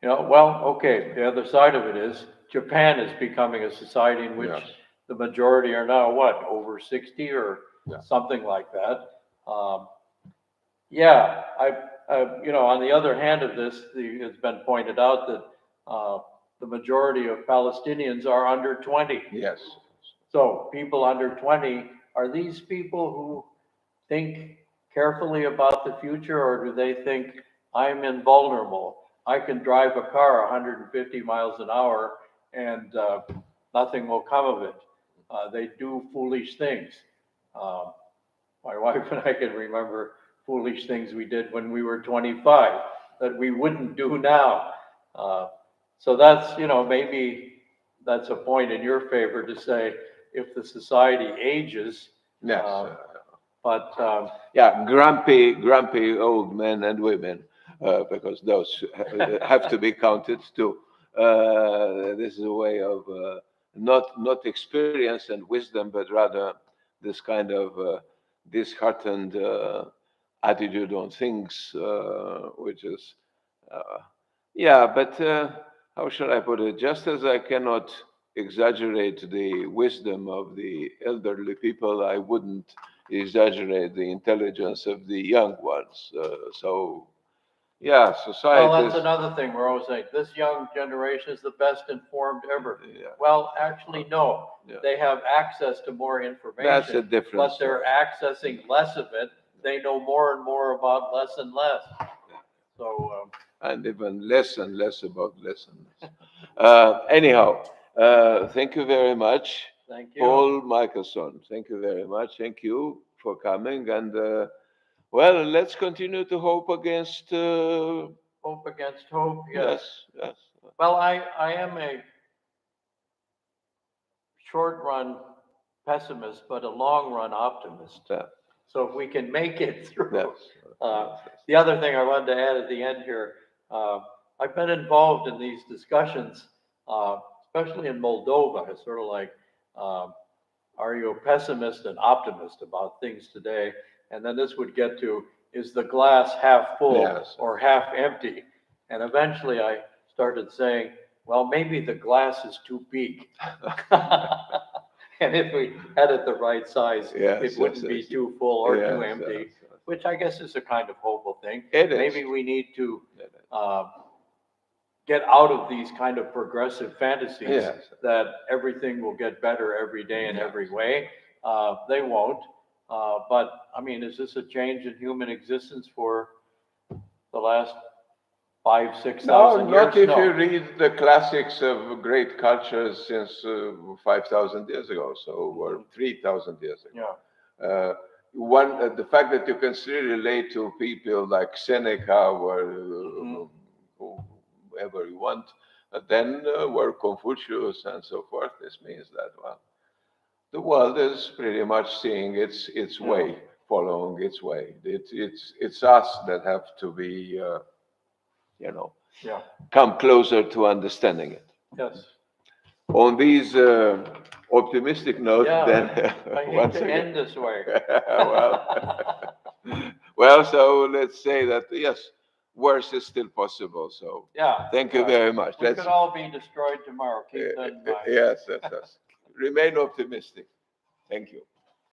okay, the other side of it is Japan is becoming a society in which Yes. the majority are now what, over 60 or Yeah. something like that. On the other hand of this, it's been pointed out that the majority of Palestinians are under 20. Yes. So people under 20, are these people who think carefully about the future, or do they think I'm invulnerable? I can drive a car 150 miles an hour and nothing will come of it. They do foolish things. My wife and I can remember foolish things we did when we were 25 that we wouldn't do now. So that's, maybe that's a point in your favor to say if the society ages, Yes. but Grumpy old men and women, because those have to be counted too. This is a way of not experience and wisdom, but rather this kind of disheartened attitude on things, which is, but how should I put it? Just as I cannot exaggerate the wisdom of the elderly people, I wouldn't exaggerate the intelligence of the young ones. Society. well, that's another thing we're always saying. This young generation is the best informed ever. Yeah. Well, actually, no. Yeah. They have access to more information. That's a difference. But they're accessing less of it. They know more and more about less and less. So. And even less and less about less and Anyhow, thank you very much, Thank you. Paul Michelson. Thank you very much. Thank you for coming. And well, let's continue to hope against. Hope against hope, Yes, yes. yes. Well, I am a short run pessimist, but a long run optimist. Yeah. So if we can make it through. Yes. The other thing I wanted to add at the end here, I've been involved in these discussions, especially in Moldova. It's sort of like, are you a pessimist and optimist about things today? And then this would get to, is the glass half full Yes. or half empty? And eventually I started saying, well, maybe the glass is too big. And if we had it the right size, Yes, it wouldn't yes, be yes. too full or too Yes, empty, yes, yes. which I guess is a kind of hopeful thing. It is. Maybe we need to It is. get out of these kind of progressive fantasies Yes. that everything will get better every day in Yes. every way. They won't. But I mean, is this a change in human existence for the last 5,000, 6,000 No, years? not if No. you read the classics of great cultures since 5,000 years ago, so or 3,000 years ago. Yeah. The fact that you can still relate to people like Seneca or whoever you want, then were Confucius and so forth. This means that well, the world is pretty much seeing its way, following its way. It's us that have to be, Yeah. come closer to understanding it. Yes. On these optimistic note, Yeah, then I hate once to again. end this way. well, so let's say that yes, worse is still possible. So Yeah. thank you very much. We could all be destroyed tomorrow. Keep that in mind. yes, yes, yes. Remain optimistic. Thank you.